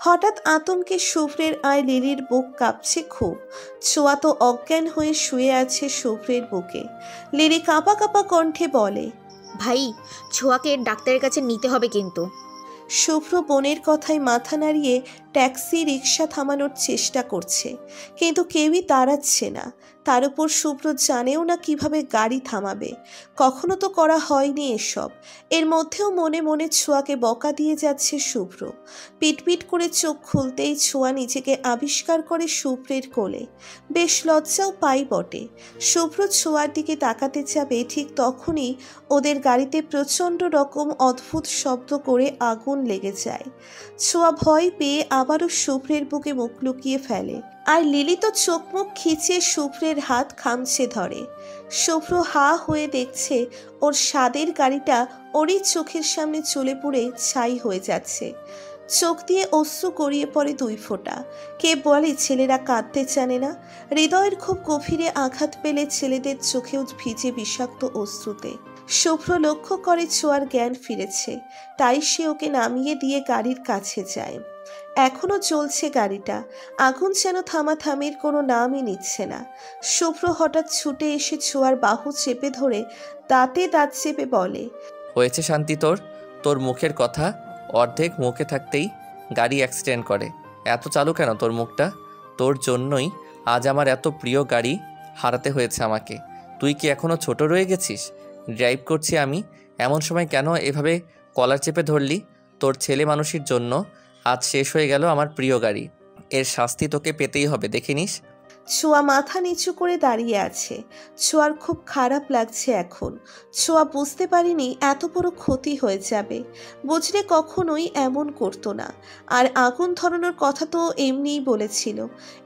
হঠাৎ আতঙ্কে শুভ্রের আর লিলির বুক কাঁপছে খুব। ছোঁয়া তো অজ্ঞান হয়ে শুয়ে আছে শুভ্রের বুকে। লিলি কাঁপা কাঁপা কণ্ঠে বলে, ভাই, ছোঁয়াকে ডাক্তারের কাছে নিতে হবে কিন্তু। শুভ্র বোনের কথায় মাথা নাড়িয়ে ট্যাক্সি রিক্সা থামানোর চেষ্টা করছে, কিন্তু কেউই দাঁড়াচ্ছে না। তার উপর শুভ্র জানেও না কিভাবে গাড়ি থামাবে, কখনো তো করা হয়নি এসব। এর মধ্যেও মনে মনে ছোঁয়াকে বকা দিয়ে যাচ্ছে শুভ্র। পিটপিট করে চোখ খুলতেই ছোঁয়া নিজেকে আবিষ্কার করে শুভ্রের কোলে। বেশ লজ্জাও পাই বটে। শুভ্র ছোঁয়ার দিকে তাকাতে যাবে, ঠিক তখনই ওদের গাড়িতে প্রচণ্ড রকম অদ্ভুত শব্দ করে আগুন লেগে যায়। ছোঁয়া ভয় পেয়ে আবারও শুভ্রের বুকে মুখ লুকিয়ে ফেলে, আর লিলি তো চোখ মুখ খিচিয়ে শুভ্রের হাত খামছে ধরে। শুভ্র হা হয়ে দেখছে ওর স্বাদের গাড়িটা ওরই চোখের সামনে চলে পুড়ে ছাই হয়ে যাচ্ছে। চোখ দিয়ে অশ্রু গড়িয়ে পড়ে 2 ফোঁটা। কে বলে ছেলেরা কাঁদতে জানে না? হৃদয়ের খুব গভীরে আঘাত পেলে ছেলেদের চোখেও ভিজে বিষাক্ত অশ্রুতে। শুভ্র লক্ষ্য করে ছোঁয়ার জ্ঞান ফিরেছে, তাই সে ওকে নামিয়ে দিয়ে গাড়ির কাছে যায়। এখনো চলছে গাড়িটা, আগুন যেন থামাথামির কোনো নামই নিচ্ছে না। শুভ্র হঠাৎ ছুটে এসে ছোঁয়ার বাহু চেপে ধরে দাঁতে দাঁত চেপে বলে, হয়েছে শান্তি তোর? তোর মুখের কথা অর্ধেক মুখে থাকতেই গাড়ি অ্যাক্সিডেন্ট করে। এত চালু কেন তোর মুখটা? তোর জন্যই আজ আমার এত প্রিয় গাড়ি হারাতে হয়েছে আমাকে। তুই কি এখনও ছোট রয়ে গেছিস? ড্রাইভ করছি আমি, এমন সময় কেন এভাবে কলার চেপে ধরলি? তোর ছেলে মানুষের জন্য আজ শেষ হয়ে গেল আমার প্রিয় গাড়ি। এর শাস্তি তোকে পেতেই হবে, দেখে নিস। ছোঁয়া মাথা নিচু করে দাঁড়িয়ে আছে। ছোঁয়ার খুব খারাপ লাগছে এখন। ছোঁয়া বুঝতে পারিনি এত বড় ক্ষতি হয়ে যাবে। বুঝলে কখনোই এমন করতো না। আর আগুন ধরানোর কথা তো এমনিই বলেছিল।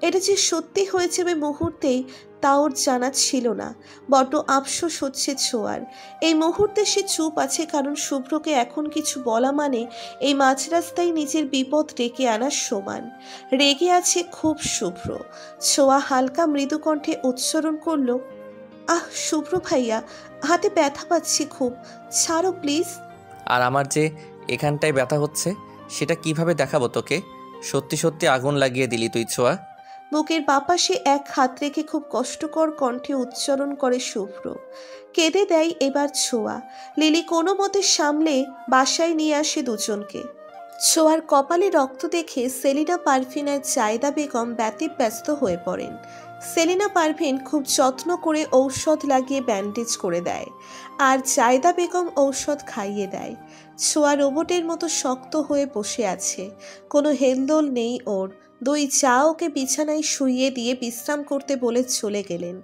এটা যে সত্যি হয়ে যাবে মুহূর্তেই তা ওর জানা ছিল না। বড্ড আফসোস হচ্ছে ছোঁয়ার। এই মুহূর্তে সে চুপ আছে, কারণ শুভ্রকে এখন কিছু বলা মানে এই মাঝ রাস্তায় নিজের বিপদ ডেকে আনার সমান। রেগে আছে খুব শুভ্র। ছোঁয়া হালকা মৃদু কণ্ঠে উচ্চারণ করল, আহ শুভ্র ভাইয়া, হাতে ব্যথা পাচ্ছি খুব, ছাড়ো প্লিজ। আর আমার যে এখানটায় ব্যথা হচ্ছে সেটা কিভাবে দেখাবো তোকে? সত্যি সত্যি আগুন লাগিয়ে দিলি তুই ছোঁয়া। বুকের বাপাশে এক হাত রেখে খুব কষ্টকর কণ্ঠে উচ্চারণ করে শুভ্র। কেঁদে দেয় এবার ছোঁয়া। লিলি কোনো মতে সামলে বাসায় নিয়ে আসে দুজনকে। ছোঁয়ার কপালে রক্ত দেখে সেলিনা পারভিন আর জায়দা বেগম ব্যতিব্যস্ত হয়ে পড়েন। সেলিনা পারভিন খুব যত্ন করে ঔষধ লাগিয়ে ব্যান্ডেজ করে দেয়, আর জায়দা বেগম ঔষধ খাইয়ে দেয়। ছোঁয়া রোবটের মতো শক্ত হয়ে বসে আছে, কোনো হেলদোল নেই ওর। দুই চা ওকে বিছানায় শুইয়ে দিয়ে বিশ্রাম করতে বলে চলে গেলেন।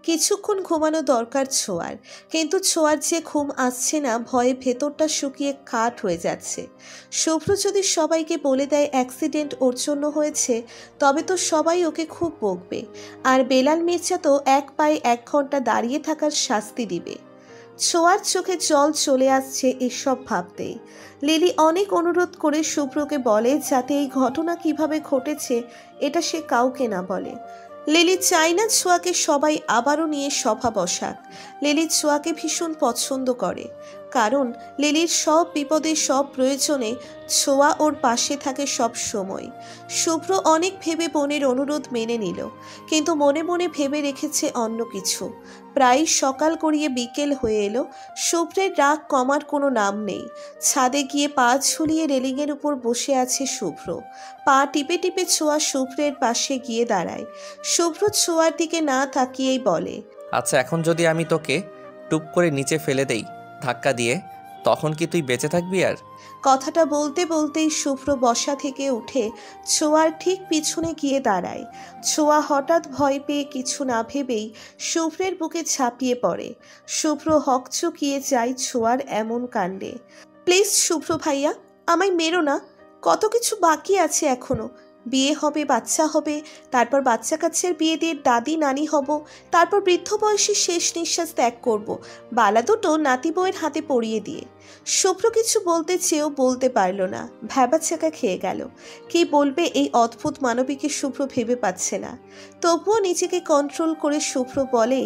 কিছুক্ষণ ঘুমানো দরকার ছোঁয়ার, কিন্তু ছোঁয়ার যে ঘুম আসছে না, ভয়ে ভেতরটা শুকিয়ে কাঠ হয়ে যাচ্ছে। শুভ্র যদি সবাইকে বলে দেয় অ্যাক্সিডেন্ট ওর জন্য হয়েছে, তবে তো সবাই ওকে খুব বকবে, আর বেলাল মির্জা তো এক পায়ে 1 ঘন্টা দাঁড়িয়ে থাকার শাস্তি দিবে। ছোঁয়ার চোখে জল চলে আসছে এসব ভাবতেই। লিলি অনেক অনুরোধ করে শুভ্রকে বলে যাতে এই ঘটনা কিভাবে ঘটেছে এটা সে কাউকে না বলে। লিলি চায় না ছোঁয়াকে সবাই আবারও নিয়ে সভা বসাক। লিলি ছোঁয়াকে ভীষণ পছন্দ করে, কারণ লিলির সব বিপদে সব প্রয়োজনে ছোঁয়া ওর পাশে থাকে সব সময়। শুভ্র অনেক ভেবে বোনের অনুরোধ মেনে নিল, কিন্তু মনে মনে ভেবে রেখেছে অন্য কিছু। প্রায় সকাল গড়িয়ে বিকেল হয়ে এলো, শুভ্রের রাগ কমার কোনো নাম নেই। ছাদে গিয়ে পা ঝুলিয়ে রেলিংয়ের উপর বসে আছে শুভ্র। পা টিপে টিপে ছোঁয়া শুভ্রের পাশে গিয়ে দাঁড়ায়। শুভ্র ছোঁয়ার দিকে না তাকিয়েই বলে, আচ্ছা, এখন যদি আমি তোকে টুপ করে নিচে ফেলে দেই ধাক্কা দিয়ে, তখন কি তুই বেঁচে থাকবি? আর কথাটা বলতে বলতেই শুভ্র বসা থেকে উঠে ছোঁয়ার ঠিক পিছনে গিয়ে দাঁড়ায়। ছোঁয়া হঠাৎ ভয় পেয়ে কিছু না ভেবেই শুভ্রের বুকে ঝাঁপিয়ে পড়ে। শুভ্র হকচকিয়ে যায় ছোঁয়ার এমন কাণ্ডে। প্লিজ শুভ্র ভাইয়া, আমায় মেরো না, কত কিছু বাকি আছে এখনো। বিয়ে হবে, বাচ্চা হবে, তারপর বাচ্চা কাচ্চার বিয়ে দিয়ে দাদি নানি হব, তারপর বৃদ্ধ বয়সে শেষ নিঃশ্বাস ত্যাগ করব, বালা দুটো নাতি বউয়ের হাতে পরিয়ে দিয়ে। শুভ্র কিছু বলতে চেয়েও বলতে পারল না, ভ্যাবাচ্যাকা খেয়ে গেল। কি বলবে এই অদ্ভুত মানবীকে শুভ্র ভেবে পাচ্ছে না। তবুও নিজেকে কন্ট্রোল করে শুভ্র বলে,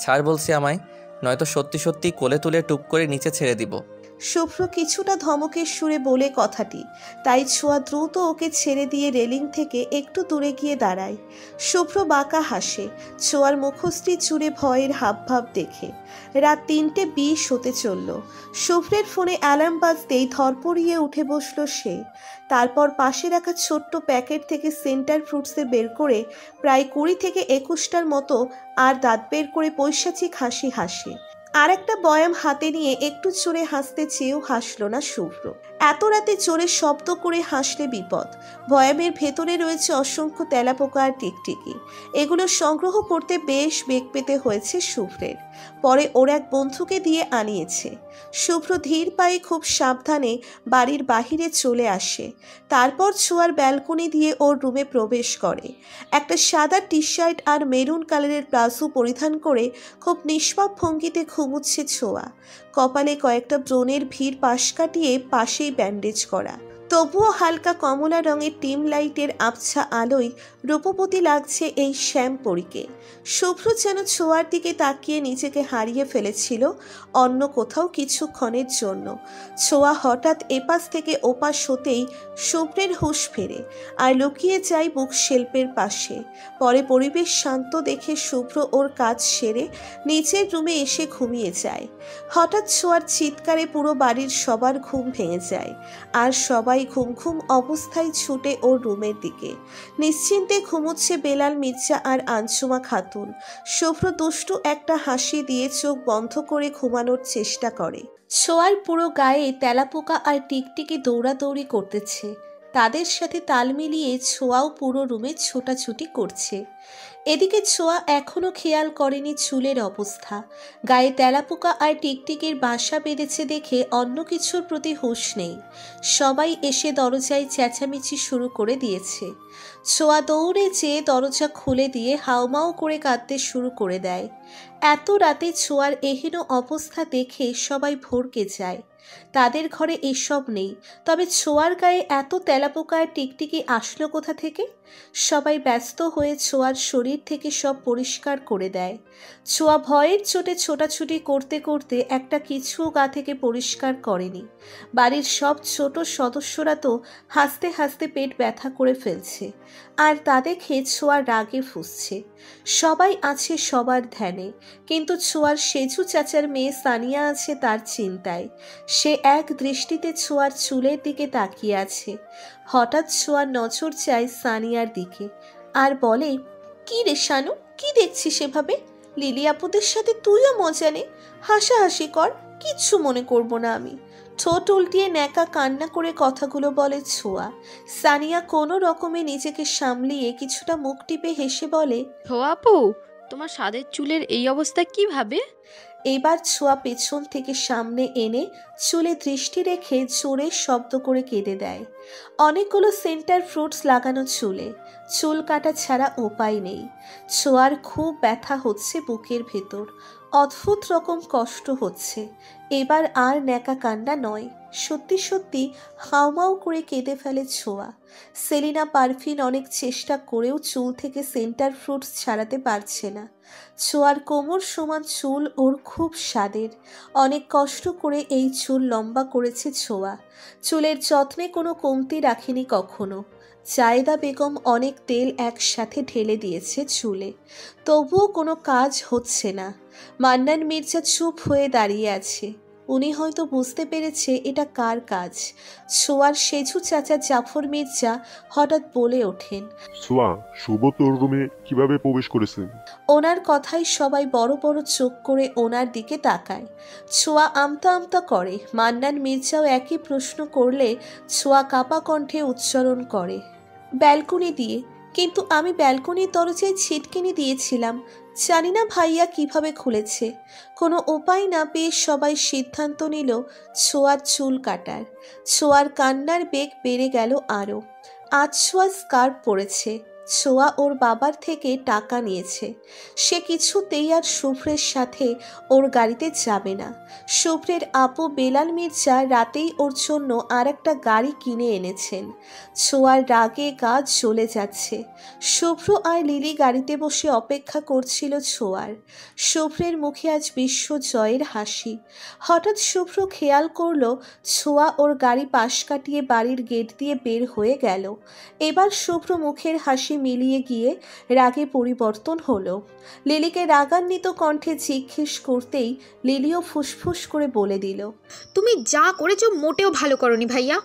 ছাড় বলছি আমায়, নয়তো সত্যি সত্যি কোলে তুলে টুপ করে নিচে ছেড়ে দিব। শুভ্র কিছুটা ধমকের সুরে বলে কথাটি, তাই ছোঁয়া দ্রুত ওকে ছেড়ে দিয়ে রেলিং থেকে একটু দূরে গিয়ে দাঁড়ায়। শুভ্র বাঁকা হাসে ছোঁয়ার মুখশ্রী জুড়ে ভয়ের হাবভাব দেখে। রাত 3:20 হতে চলল। শুভ্রের ফোনে অ্যালার্ম বাজতেই ধরপড়িয়ে উঠে বসল সে। তারপর পাশে রাখা ছোট্ট প্যাকেট থেকে সেন্টার ফ্রুটসে বের করে প্রায় 20 থেকে 21টার মতো আর দাঁত বের করে পৈশাচিক হাসি হাসে। আর একটা বয়াম হাতে নিয়ে একটু জোরে হাসতে চেয়েও হাসল না শুভ্র। এত রাতে জোরে শব্দ করে হাসলে বিপদ। বয়ামের ভেতরে রয়েছে অসংখ্য তেলাপোকা আর টিকটিকি। এগুলো সংগ্রহ করতে বেশ বেগ পেতে হয়েছে শুভ্রের। পরে ওর এক বন্ধুকে দিয়ে আনিয়েছে। শুভ্র ধীর পায়ে খুব সাবধানে বাড়ির বাহিরে চলে আসে। তারপর ছোঁয়ার ব্যালকনি দিয়ে ওর রুমে প্রবেশ করে। একটা সাদা টি শার্ট আর মেরুন কালারের প্লাজো পরিধান করে খুব নিষ্পাপ ভঙ্গিতে ঘুমুচ্ছে ছোঁয়া। কপালে কয়েকটা ব্রণের ভিড় পাশ কাটিয়ে পাশেই ব্যান্ডেজ করা। তবুও হালকা কমলা রঙের টিম লাইটের আবছা আলোয় রূপবতী লাগছে এই শ্যামপরীকে। শুভ্র যেন ছোঁয়ার দিকে তাকিয়ে নিজেকে হারিয়ে ফেলেছিল অন্য কোথাও কিছুক্ষণের জন্য। ছোঁয়া হঠাৎ এপাশ থেকে ওপাশ হতেই শুভ্রের হুঁশ ফেরে আর লুকিয়ে যায় বুক শেল্পের পাশে। পরে পরিবেশ শান্ত দেখে শুভ্র ওর কাজ সেরে নিচের রুমে এসে ঘুমিয়ে যায়। হঠাৎ ছোঁয়ার চিৎকারে পুরো বাড়ির সবার ঘুম ভেঙে যায়, আর সবাই ঘুম ঘুম অবস্থায় ছুটে ওর রুমের দিকে। নিশ্চিন্তে ঘুমোচ্ছে বেলাল মির্জা আর আঞ্জুমা খাতুন। শুভ্র দুষ্টু একটা হাসি দিয়ে চোখ বন্ধ করে ঘুমানোর চেষ্টা করে। ছোঁয়ার পুরো গায়ে তেলাপোকা আর টিকটিকি দৌড়াদৌড়ি করতেছে। তাদের সাথে তাল মিলিয়ে ছোঁয়াও পুরো রুমে ছোটাছুটি করছে। এদিকে ছোঁয়া এখনো খেয়াল করেনি চুলের অবস্থা। গায়ে তেলাপোকা আর টিকটিকির বাসা বেঁধেছে দেখে অন্য কিছুর প্রতি হুঁশ নেই। সবাই এসে দরজায় চেঁচামেচি শুরু করে দিয়েছে। ছোঁয়া দৌড়ে যেয়ে দরজা খুলে দিয়ে হাউমাউ করে কাঁদতে শুরু করে দেয়। এত রাতে ছোঁয়ার এহেন অবস্থা দেখে সবাই ভড়কে যায়। তাদের ঘরে এসব নেই, তবে ছোঁয়ার গায়ে এত তেলাপোকা আর টিকটিকি আসলো কোথা থেকে? সবাই ব্যস্ত হয়ে ছোঁয়ার শরীর থেকে সব পরিষ্কার করে দেয়। ছোঁয়া ভয়ের চোটে ছোটাছুটি করতে করতে একটা কিছু গা থেকে পরিষ্কার করেনি। বাড়ির সব ছোট সদস্যরা তো হাসতে হাসতে পেট ব্যথা করে ফেলছে, আর তা দেখে ছোঁয়া রাগে ফুঁসছে। সবাই আছে সবার ধ্যানে, কিন্তু ছোঁয়ার সেজু চাচার মেয়ে সানিয়া আছে তার চিন্তায়। সে এক দৃষ্টিতে ছোঁয়ার চুলের দিকে তাকিয়ে আছে। হঠাৎ ছোঁয়ার নজর যায় সানিয়ার দিকে আর বলে, কি রে শানু, কি দেখছিস সেভাবে? লিলি আপুদের সাথে তুইও মজা নে, হাসাহাসি কর, কিচ্ছু মনে করব না আমি। ঠোঁট উল্টিয়ে ন্যাকা কান্না করে কথাগুলো বলে ছোঁয়া। সানিয়া কোনো রকমে নিজেকে সামলিয়ে কিছুটা মুখ টিপে হেসে বলে, ছোঁয়া আপু, তোমার সাদের চুলের এই অবস্থা কিভাবে? এবার ছোঁয়া পেছন থেকে সামনে এনে চুলে দৃষ্টি রেখে জোরে শব্দ করে কেঁদে দেয়। অনেকগুলো সেন্টার ফ্রুটস লাগানো চুলে, চুল কাটা ছাড়া উপায় নেই। ছোঁয়ার খুব ব্যথা হচ্ছে বুকের ভেতর, অদ্ভুত রকম কষ্ট হচ্ছে। এবার আর ন্যাকা কান্না নয়, সত্যি সত্যি হাউমাউ করে কেঁদে ফেলে ছোঁয়া। সেলিনা পারভিন অনেক চেষ্টা করেও চুল থেকে সেন্টার ফ্রুটস ছাড়াতে পারছে না। ছোঁয়ার কোমর সমান চুল ওর খুব স্বাদের, অনেক কষ্ট করে এই চুল লম্বা করেছে ছোঁয়া। চুলের যত্নে কোনো কমতি রাখেনি কখনো। জায়েদা বেগম অনেক তেল একসাথে ঢেলে দিয়েছে চুলে, তবুও কোনো কাজ হচ্ছে না। মান্নান মির্জা চুপ হয়ে দাঁড়িয়ে আছে। উনি হয়তো বুঝতে পেরেছে এটা কার কাজ। ছোঁয়ার সেজু চাচা জাফর মির্জা হঠাৎ বলে ওঠেন, ছোঁয়া, শুভ তোর রুমে কিভাবে প্রবেশ করেছেন? ওনার কথাই সবাই বড় বড় চোখ করে ওনার দিকে তাকায়। ছোঁয়া আমতা আমতা করে। মান্নান মির্জাও একই প্রশ্ন করলে ছোঁয়া কাপা কণ্ঠে উচ্চারণ করে, ব্যালকনি দিয়ে। কিন্তু আমি ব্যালকনির দরজায় ছিটকিনি দিয়েছিলাম, জানি না ভাইয়া কিভাবে খুলেছে। কোনো উপায় না পেয়ে সবাই সিদ্ধান্ত নিল ছোঁয়ার চুল কাটার। ছোঁয়ার কান্নার বেগ বেড়ে গেল আরও। আজ ছোঁয়া স্কার্ফ পরেছে। ছোঁয়া ওর বাবার থেকে টাকা নিয়েছে। সে কিছুতেই আর শুভ্রের সাথে ওর গাড়িতে যাবে না। শুভ্রের আপু বেলাল মির্জা রাতেই ওর জন্য আর একটা গাড়ি কিনে এনেছেন। ছোঁয়ার রাগে গা জ্বলে যাচ্ছে। শুভ্র আর লিলি গাড়িতে বসে অপেক্ষা করছিল ছোঁয়ার। শুভ্রের মুখে আজ বিশ্বজয়ের হাসি। হঠাৎ শুভ্র খেয়াল করলো ছোঁয়া ওর গাড়ি পাশ কাটিয়ে বাড়ির গেট দিয়ে বের হয়ে গেল। এবার শুভ্র মুখের হাসি মিলিয়ে গিয়ে রাগে পরিবর্তন হলো। লিলিকে রাগান্বিত কণ্ঠে জিজ্ঞেস করতেই লিলিও ফুসফুস করে বলে দিল, তুমি যা করেছো মোটেও ভালো করনি ভাইয়া।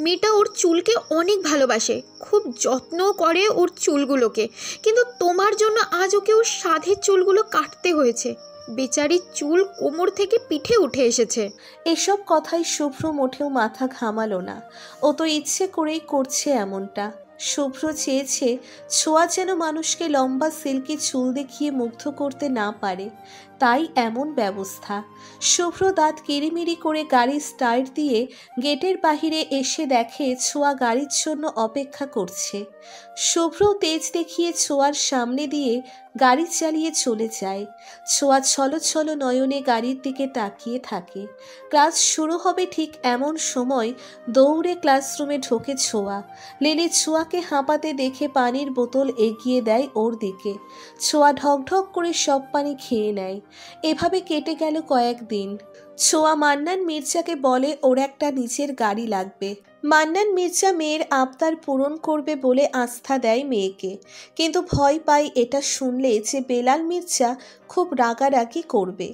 মেয়েটা ওর চুলকে অনেক ভালোবাসে, খুব যত্ন করে ওর চুলগুলোকে, কিন্তু তোমার জন্য আজ ওকে ওর সাধের চুলগুলো কাটতে হয়েছে। বেচারির চুল কোমর থেকে পিঠে উঠে এসেছে। এসব কথাই শুভ্র মোটেও মাথা ঘামালো না। ও তো ইচ্ছে করেই করছে এমনটা। শুভ্র চেয়েছে ছোঁয়া যেন মানুষকে লম্বা সিল্কি চুল দেখিয়ে মুগ্ধ করতে না পারে, তাই এমন ব্যবস্থা। শুভ্র দাঁত কিরিমিরি করে গাড়ি স্টার্ট দিয়ে গেটের বাহিরে এসে দেখে ছোঁয়া গাড়ির জন্য অপেক্ষা করছে। শুভ্র তেজ দেখিয়ে ছোঁয়ার সামনে দিয়ে গাড়ি চালিয়ে চলে যায়। ছোঁয়া ছলো ছলো নয়নে গাড়ির দিকে তাকিয়ে থাকে। ক্লাস শুরু হবে ঠিক এমন সময় দৌড়ে ক্লাসরুমে ঢোকে ছোঁয়া। লিলি ছোঁয়াকে হাঁপাতে দেখে পানির বোতল এগিয়ে দেয় ওর দিকে। ছোঁয়া ঢকঢক করে সব পানি খেয়ে নেয়। এভাবে কেটে গেল কয়েকদিন। ছোঁয়া মান্নান মির্জাকে বলে ওর একটা নিজের গাড়ি লাগবে। মান্নান মির্জা মেয়ের আবদার পূরণ করবে বলে আস্থা দেয় মেয়েকে, কিন্তু ভয় পায় এটা শুনলে যে বেলাল মির্জা খুব রাগারাগি করবে।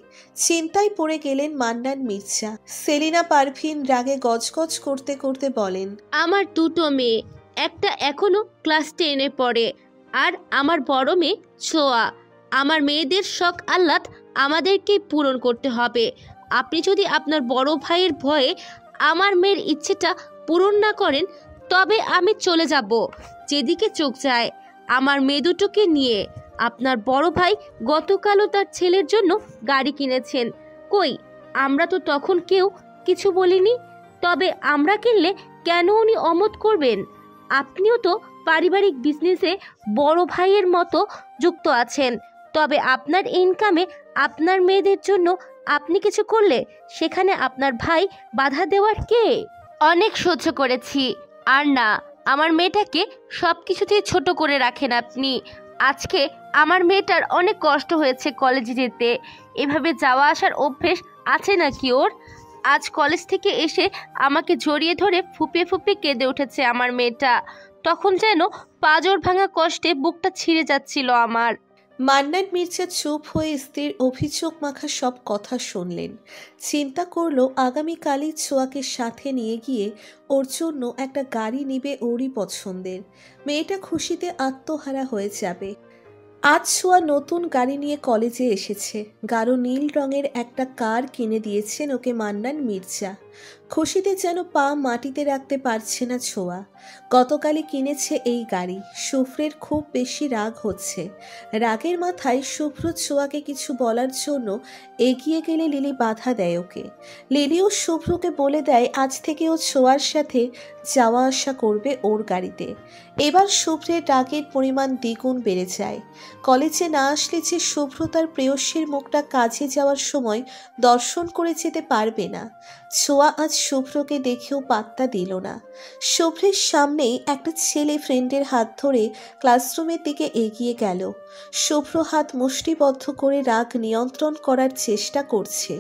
চিন্তায় পড়ে গেলেন মান্নান মির্জা। সেলিনা পারভিন রাগে গজগজ করতে করতে বলেন, আমার দুটো মেয়ে, একটা এখনো ক্লাস 10-এ পড়ে, আর আমার বড় মেয়ে ছোঁয়া। আমার মেয়েদের শখ আহ্লাদ আমাদেরকেই পূরণ করতে হবে। আপনি যদি আপনার বড় ভাইয়ের ভয়ে আমার মেয়ের ইচ্ছেটা পূরণ না করেন, তবে আমি চলে যাব যেদিকে চোখ যায় আমার মেয়ে দুটোকে নিয়ে। আপনার বড় ভাই গতকালও তার ছেলের জন্য গাড়ি কিনেছেন। কই, আমরা তো তখন কেউ কিছু বলিনি। তবে আমরা কিনলে কেন উনি অমত করবেন? আপনিও তো পারিবারিক বিজনেসে বড় ভাইয়ের মতো যুক্ত আছেন। তবে আপনার ইনকামে আপনার মেয়েদের জন্য আপনি কিছু করলে সেখানে আপনার ভাই বাধা দেওয়ার কে? অনেক সহ্য করেছি, আর না, আমার মেয়েটাকে সব কিছুতেই ছোট করে রাখেন আপনি। আজকে আমার মেয়েটার অনেক কষ্ট হয়েছে কলেজে যেতে। এভাবে যাওয়া আসার অভ্যেস আছে নাকি ওর? আজ কলেজ থেকে এসে আমাকে জড়িয়ে ধরে ফুপিয়ে ফুপিয়ে কেঁদে উঠেছে আমার মেয়েটা। তখন যেন পাঁজর ভাঙা কষ্টে বুকটা ছিঁড়ে যাচ্ছিল আমার। মান্নান মির্জা চুপ হয়ে স্ত্রীর অভিযোগ মাখা সব কথা শুনলেন। চিন্তা করলো আগামীকালই ছোঁয়াকে সাথে নিয়ে গিয়ে ওর জন্য একটা গাড়ি নিবে ওরই পছন্দের। মেয়েটা খুশিতে আত্মহারা হয়ে যাবে। আজ ছোঁয়া নতুন গাড়ি নিয়ে কলেজে এসেছে। গাঢ় নীল রঙের একটা কার কিনে দিয়েছেন ওকে মান্নান মির্জা। খুশিতে যেন পা মাটিতে রাখতে পারছে না ছোঁয়া। গতকালই কিনেছে এই গাড়ি। শুভ্রের খুব বেশি রাগ হচ্ছে। রাগের মাথায় শুভ্র ছোঁয়াকে কিছু বলার জন্য এগিয়ে গেলে লিলি বাধা দেয় ওকে। লিলিও শুভ্রকে বলে দেয় আজ থেকে ও ছোঁয়ার সাথে যাওয়া আসা করবে ওর গাড়িতে। এবার শুভ্রের রাগের পরিমাণ দ্বিগুণ বেড়ে যায়। কলেজে না আসলে যে শুভ্র তার প্রেয়সীর মুখটা কাজে যাওয়ার সময় দর্শন করে যেতে পারবে না। ছোঁয়া আজ শুভ্রকে দেখেও পাত্তা দিল না। শুভ্রের সামনেই একটা ছেলে ফ্রেন্ডের হাত ধরে ক্লাসরুমের দিকে এগিয়ে গেল। শুভ্র হাত মুষ্টিবদ্ধ করে রাগ নিয়ন্ত্রণ করার চেষ্টা করছে।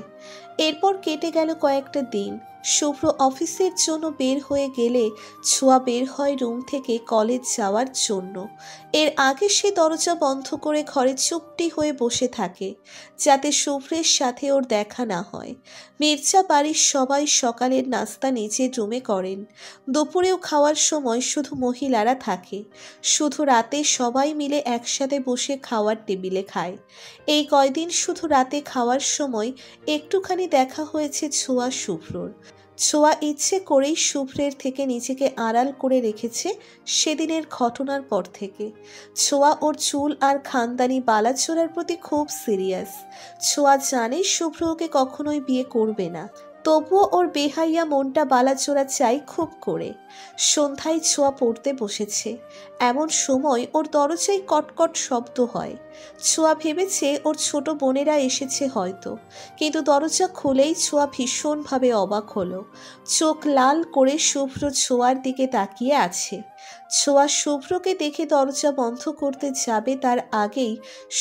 এরপর কেটে গেল কয়েকটা দিন। শুভ্র অফিসের জন্য বের হয়ে গেলে ছোঁয়া বের হয় রুম থেকে কলেজ যাওয়ার জন্য। এর আগে সে দরজা বন্ধ করে ঘরে চুপটি হয়ে বসে থাকে যাতে শুভ্রের সাথে ওর দেখা না হয়। মির্জা বাড়ির সবাই সকালের নাস্তা নিজের রুমে করেন। দুপুরেও খাওয়ার সময় শুধু মহিলারা থাকে। শুধু রাতে সবাই মিলে একসাথে বসে খাওয়ার টেবিলে খায়। এই কয়দিন শুধু রাতে খাওয়ার সময় একটুখানি দেখা হয়েছে ছোঁয়া শুভ্রর। ছোঁয়া ইচ্ছে করেই শুভ্রের থেকে নিজেকে আড়াল করে রেখেছে সেদিনের ঘটনার পর থেকে। ছোঁয়া ওর চুল আর খানদানি বালাচোরার প্রতি খুব সিরিয়াস। ছোঁয়া জানে শুভ্র ওকে কখনোই বিয়ে করবে না, তবুও ওর বেহাইয়া মনটা বালাচোরা চাই খুব করে। সন্ধ্যায় ছোঁয়া পড়তে বসেছে। এমন সময় ওর দরজায় কটকট শব্দ হয়। ছোঁয়া ভেবেছে ওর ছোট বোনেরা এসেছে হয়তো, কিন্তু দরজা খুলেই ছোঁয়া ভীষণভাবে অবাক হলো। চোখ লাল করে শুভ্র ছোঁয়ার দিকে তাকিয়ে আছে। ছোঁয়া শুভ্রকে দেখে দরজা বন্ধ করতে যাবে তার আগেই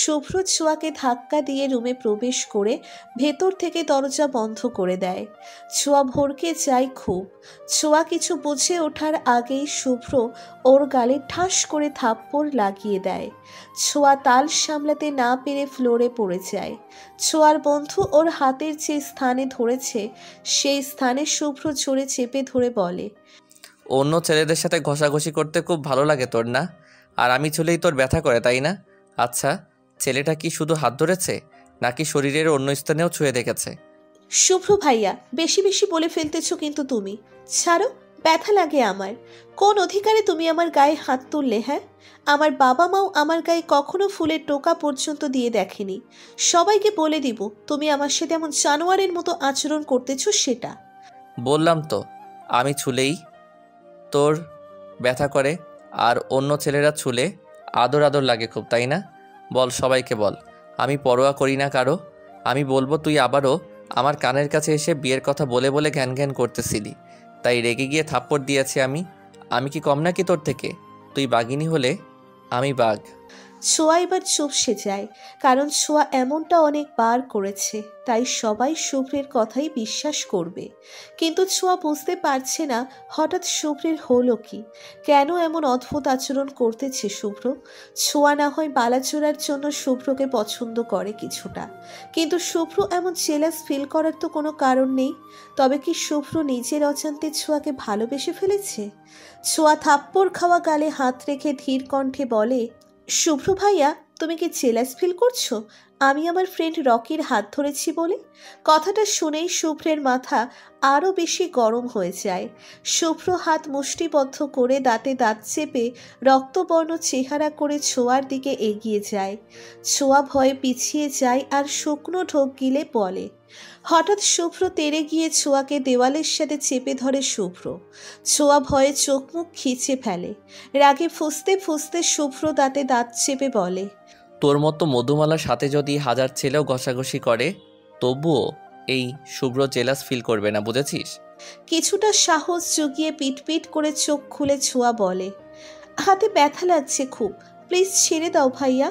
শুভ্র ছোঁয়াকে ধাক্কা দিয়ে রুমে প্রবেশ করে ভেতর থেকে দরজা বন্ধ করে দেয়। ছোঁয়া ভড়কে যায় খুব। ছোঁয়া কিছু বুঝে ওঠার আগেই শুভ্র ওর গালে ঠাস করে থাপ্পড় লাগিয়ে দেয়। ছোঁয়া তাল সামলাতে না পেরে ফ্লোরে পড়ে যায়। ছোঁয়ার বন্ধু ওর হাতের যে স্থানে ধরেছে সেই স্থানে শুভ্র জোরে চেপে ধরে বলে, অন্য ছেলেদের সাথে ঘষাঘষি করতে খুব ভালো লাগে তোর না? আর আমি ছুলেই তোর ব্যথা করে, তাই না? আচ্ছা, ছেলেটা কি শুধু হাত ধরেছে নাকি শরীরের অন্য স্থানেও ছুঁয়ে দেখেছে? শুভ্র ভাইয়া, বেশি বেশি বলে ফেলতেছো কিন্তু তুমি। ছাড়ো, ব্যথা লাগে আমার। কোন অধিকারে তুমি আমার গায়ে হাত তুললে? হ্যাঁ, আমার বাবা মাও আমার গায়ে কখনো ফুলের টোকা পর্যন্ত দিয়ে দেখেনি। সবাইকে বলে দিব তুমি আমার সাথে এমন জানোয়ারের মতো আচরণ করতেছো সেটা। বললাম তো, আমি ছুলেই তোর ব্যথা করে, আর অন্য ছেলেরা ছুলে আদর আদর লাগে খুব, তাই না? বল, সবাইকে বল। আমি পরোয়া করি না কারো। আমি বলবো তুই আবারও আমার কানের কাছে এসে বিয়ের কথা বলে বলে ঘ্যান ঘ্যান করতেছিলি, তাই রেগে গিয়ে থাপ্পড় দিয়েছি আমি। আমি কি কম নাকি তোর থেকে? তুই বাঘিনী হলে আমি বাঘ। ছোঁয়া এবার চুপসে যায়, কারণ ছোঁয়া এমনটা অনেকবার করেছে, তাই সবাই শুভ্রের কথাই বিশ্বাস করবে। কিন্তু ছোঁয়া বুঝতে পারছে না হঠাৎ শুভ্রের হলো কি, কেন এমন অদ্ভুত আচরণ করতেছে শুভ্র। ছোঁয়া না হয় বালাচোরার জন্য শুভ্রকে পছন্দ করে কিছুটা, কিন্তু শুভ্র এমন জেলাস ফিল করার তো কোনো কারণ নেই। তবে কি শুভ্র নিজের অজান্তে ছোঁয়াকে ভালোবেসে ফেলেছে? ছোঁয়া থাপ্পড় খাওয়া গালে হাত রেখে ধীর কণ্ঠে বলে, শুভ্র ভাইয়া, তুমি কি জেলাস ফিল করছো আমি আমার ফ্রেন্ড রকির হাত ধরেছি বলে? কথাটা শুনেই শুভ্রের মাথা আরও বেশি গরম হয়ে যায়। শুভ্র হাত মুষ্টিবদ্ধ করে দাঁতে দাঁত চেপে রক্তবর্ণ চেহারা করে ছোঁয়ার দিকে এগিয়ে যায়। ছোঁয়া ভয়ে পিছিয়ে যায় আর শুকনো ঢোক গিলে বলে। হঠাৎ শুভ্র তেড়ে গিয়ে ছোঁয়াকে দেওয়ালের সাথে চেপে ধরে শুভ্র। ছোঁয়া ভয়ে চোখ মুখ খিচে ফেলে। রাগে ফুঁসতে ফুঁসতে শুভ্র দাঁতে দাঁত চেপে বলে, তোর মতো মধুমালার সাথে যদি হাজার ছেলেও ঘষাঘষি করে তবুও এই শুভ্র জেলাস ফিল করবে না, বুঝেছিস? কিছুটা সাহস জুগিয়ে পিটপিট করে চোখ খুলে ছোঁয়া বলে, হাতে ব্যথা লাগছে খুব, প্লিজ ছেড়ে দাও ভাইয়া।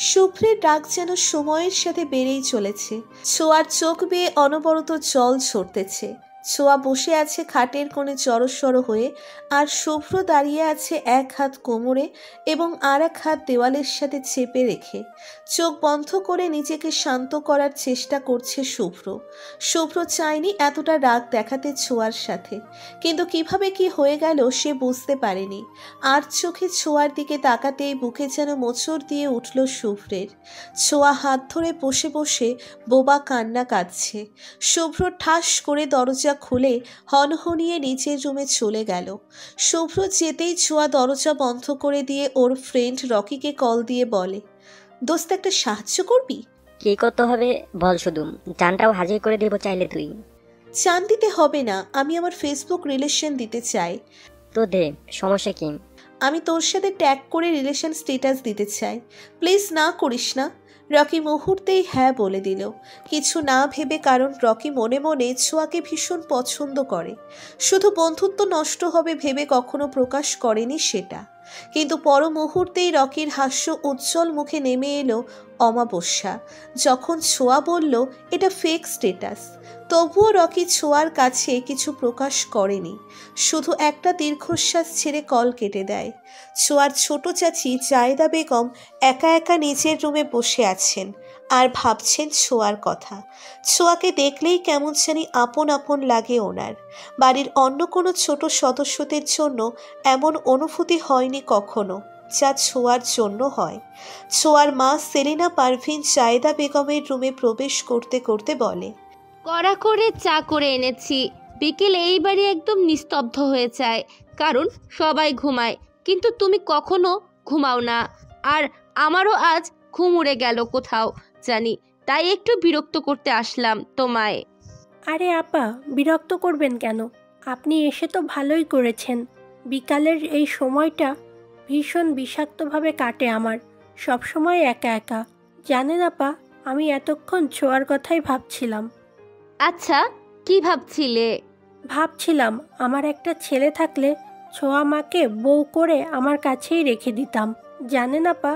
শুভ্রের ডাক যেন সময়ের সাথে বেড়েই চলেছে। ছোঁয়ার চোখ বেয়ে অনবরত জল ঝরতেছে। ছোঁয়া বসে আছে খাটের কোণে জড়সড় হয়ে, আর শুভ্র দাঁড়িয়ে আছে এক হাত কোমরে এবং আর এক হাত দেওয়ালের সাথে চেপে রেখে। চোখ বন্ধ করে নিজেকে শান্ত করার চেষ্টা করছে শুভ্র। শুভ্র চায়নি এতটা রাগ দেখাতে ছোঁয়ার সাথে, কিন্তু কিভাবে কি হয়ে গেল সে বুঝতে পারেনি। আর চোখে ছোঁয়ার দিকে তাকাতেই বুকে যেন মোচড় দিয়ে উঠল শুভ্রের। ছোঁয়া হাত ধরে বসে বসে বোবা কান্না কাঁদছে। শুভ্র ঠাস করে দরজা দরজা খুলে হনহনিয়ে নিচের রুমে চলে গেল। শুভ্র যেতেই ছোঁয়া দরজা বন্ধ করে দিয়ে ওর ফ্রেন্ড রকিকে কল দিয়ে বলে, দোস্ত একটা সাহায্য করবি? কি করতে হবে বল, শুধু চানটাও হাজির করে দেবো চাইলে তুই। চান দিতে হবে না, আমি আমার ফেসবুক রিলেশন দিতে চাই। তো দে, সমস্যা কি? আমি তোর সাথে ট্যাগ করে রিলেশন স্ট্যাটাস দিতে চাই, প্লিজ না করিস না। রকি মুহূর্তেই হ্যাঁ বলে দিল, কিছু না ভেবে, কারণ রকি মনে মনে ছোঁয়াকে ভীষণ পছন্দ করে। শুধু বন্ধুত্ব নষ্ট হবে ভেবে কখনো প্রকাশ করেনি সেটা। কিন্তু পর মুহূর্তেই রকির হাস্য উজ্জ্বল মুখে নেমে এলো অমাবস্যা, যখন ছোঁয়া বলল এটা ফেক স্ট্যাটাস। তবুও রকি ছোঁয়ার কাছে কিছু প্রকাশ করেনি, শুধু একটা দীর্ঘশ্বাস ছেড়ে কল কেটে দেয়। ছোঁয়ার ছোট চাচি জায়েদা বেগম একা একা নিজের রুমে বসে আছেন আর ভাবছেন ছোঁয়ার কথা। ছোঁয়াকে দেখলেই কেমন জানি আপন আপন লাগে ওনার। বাড়ির অন্য কোনো ছোট সদস্যদের জন্য এমন অনুভূতি হয়নি কখনো, যা ছোঁয়ার জন্য হয়। ছোঁয়ার মা সেলিনা পারভিন জায়েদা বেগমের রুমে প্রবেশ করতে করতে বলে, কড়া করে চা করে এনেছি। বিকেলে এই বাড়ি একদম নিস্তব্ধ হয়ে যায়, কারণ সবাই ঘুমায়, কিন্তু তুমি কখনো ঘুমাও না। আর আমারও আজ ঘুম উড়ে গেল কোথাও জানি, তাই একটু বিরক্ত করতে আসলাম তোমায়। আরে আপা, বিরক্ত করবেন কেন? আপনি এসে তো ভালোই করেছেন। বিকালের এই সময়টা ভীষণ বিষাক্তভাবে কাটে আমার, সব সময় একা একা। জানেন আপা, আমি এতক্ষণ ছোঁয়ার কথাই ভাবছিলাম। আচ্ছা, কি ভাবছিলে? ভাবছিলাম আমার একটা ছেলে থাকলে ছোঁয়া মাকে বউ করে আমার কাছেই রেখে দিতাম। জানেন আপা,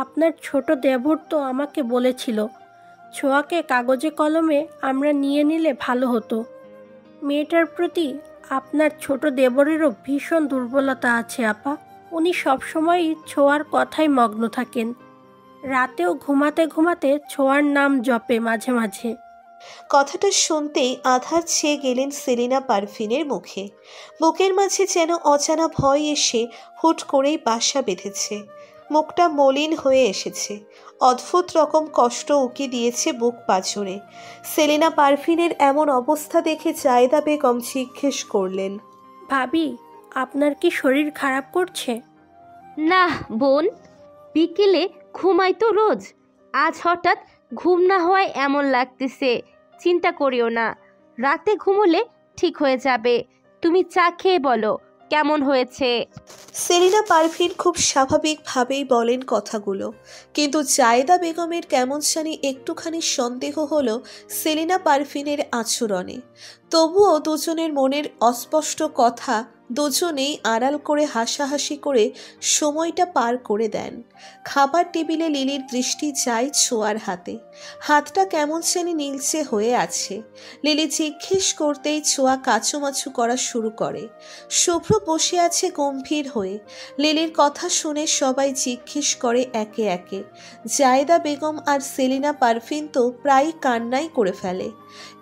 আপনার ছোট দেবর তো আমাকে বলেছিল ছোঁয়াকে কাগজে কলমে আমরা নিয়ে নিলে ভালো হতো। মেয়েটার প্রতি আপনার ছোট দেবরেরও ভীষণ দুর্বলতা আছে আপা। উনি সবসময়ই ছোঁয়ার কথায় মগ্ন থাকেন। রাতেও ঘুমাতে ঘুমাতে ছোঁয়ার নাম জপে মাঝে মাঝে। কথাটা শুনতেই আধার ছেয়ে গেলেন সেলিনা পারভিনের মুখে। বুকের মাঝে যেন অজানা ভয় এসে হুট করেই বাসা বেঁধেছে। মুখটা মলিন হয়ে এসেছে, অদ্ভুত রকম কষ্ট উকি দিয়েছে বুক পাঁজরে। সেলিনা পারভিনের এমন অবস্থা দেখে জায়েদা বেগম জিজ্ঞেস করলেন, ভাবি, আপনার কি শরীর খারাপ করছে? না বোন, বিকেলে ঘুমাই তো রোজ, আজ হঠাৎ ঘুম না হওয়ায় এমন লাগতেছে। চিন্তা করিও না, রাতে ঘুমোলে ঠিক হয়ে যাবে। তুমি চা খেয়ে বলো কেমন হয়েছে। সেলিনা পারভিন খুব স্বাভাবিকভাবেই বলেন কথাগুলো, কিন্তু জায়েদা বেগমের কেমন জানি একটুখানি সন্দেহ হলো সেলিনা পারভিনের আচরণে। তবুও দুজনের মনের অস্পষ্ট কথা দুজনেই আড়াল করে হাসাহাসি করে সময়টা পার করে দেন। খাবার টেবিলে লিলির দৃষ্টি যায় ছোঁয়ার হাতে, হাতটা কেমন জানি নীলচে হয়ে আছে। লিলি জিজ্ঞেস করতেই ছোঁয়া কাচুমাচু করা শুরু করে। শুভ্র বসে আছে গম্ভীর হয়ে। লিলির কথা শুনে সবাই জিজ্ঞেস করে একে একে। জায়েদা বেগম আর সেলিনা পারভিন তো প্রায় কান্নাই করে ফেলে।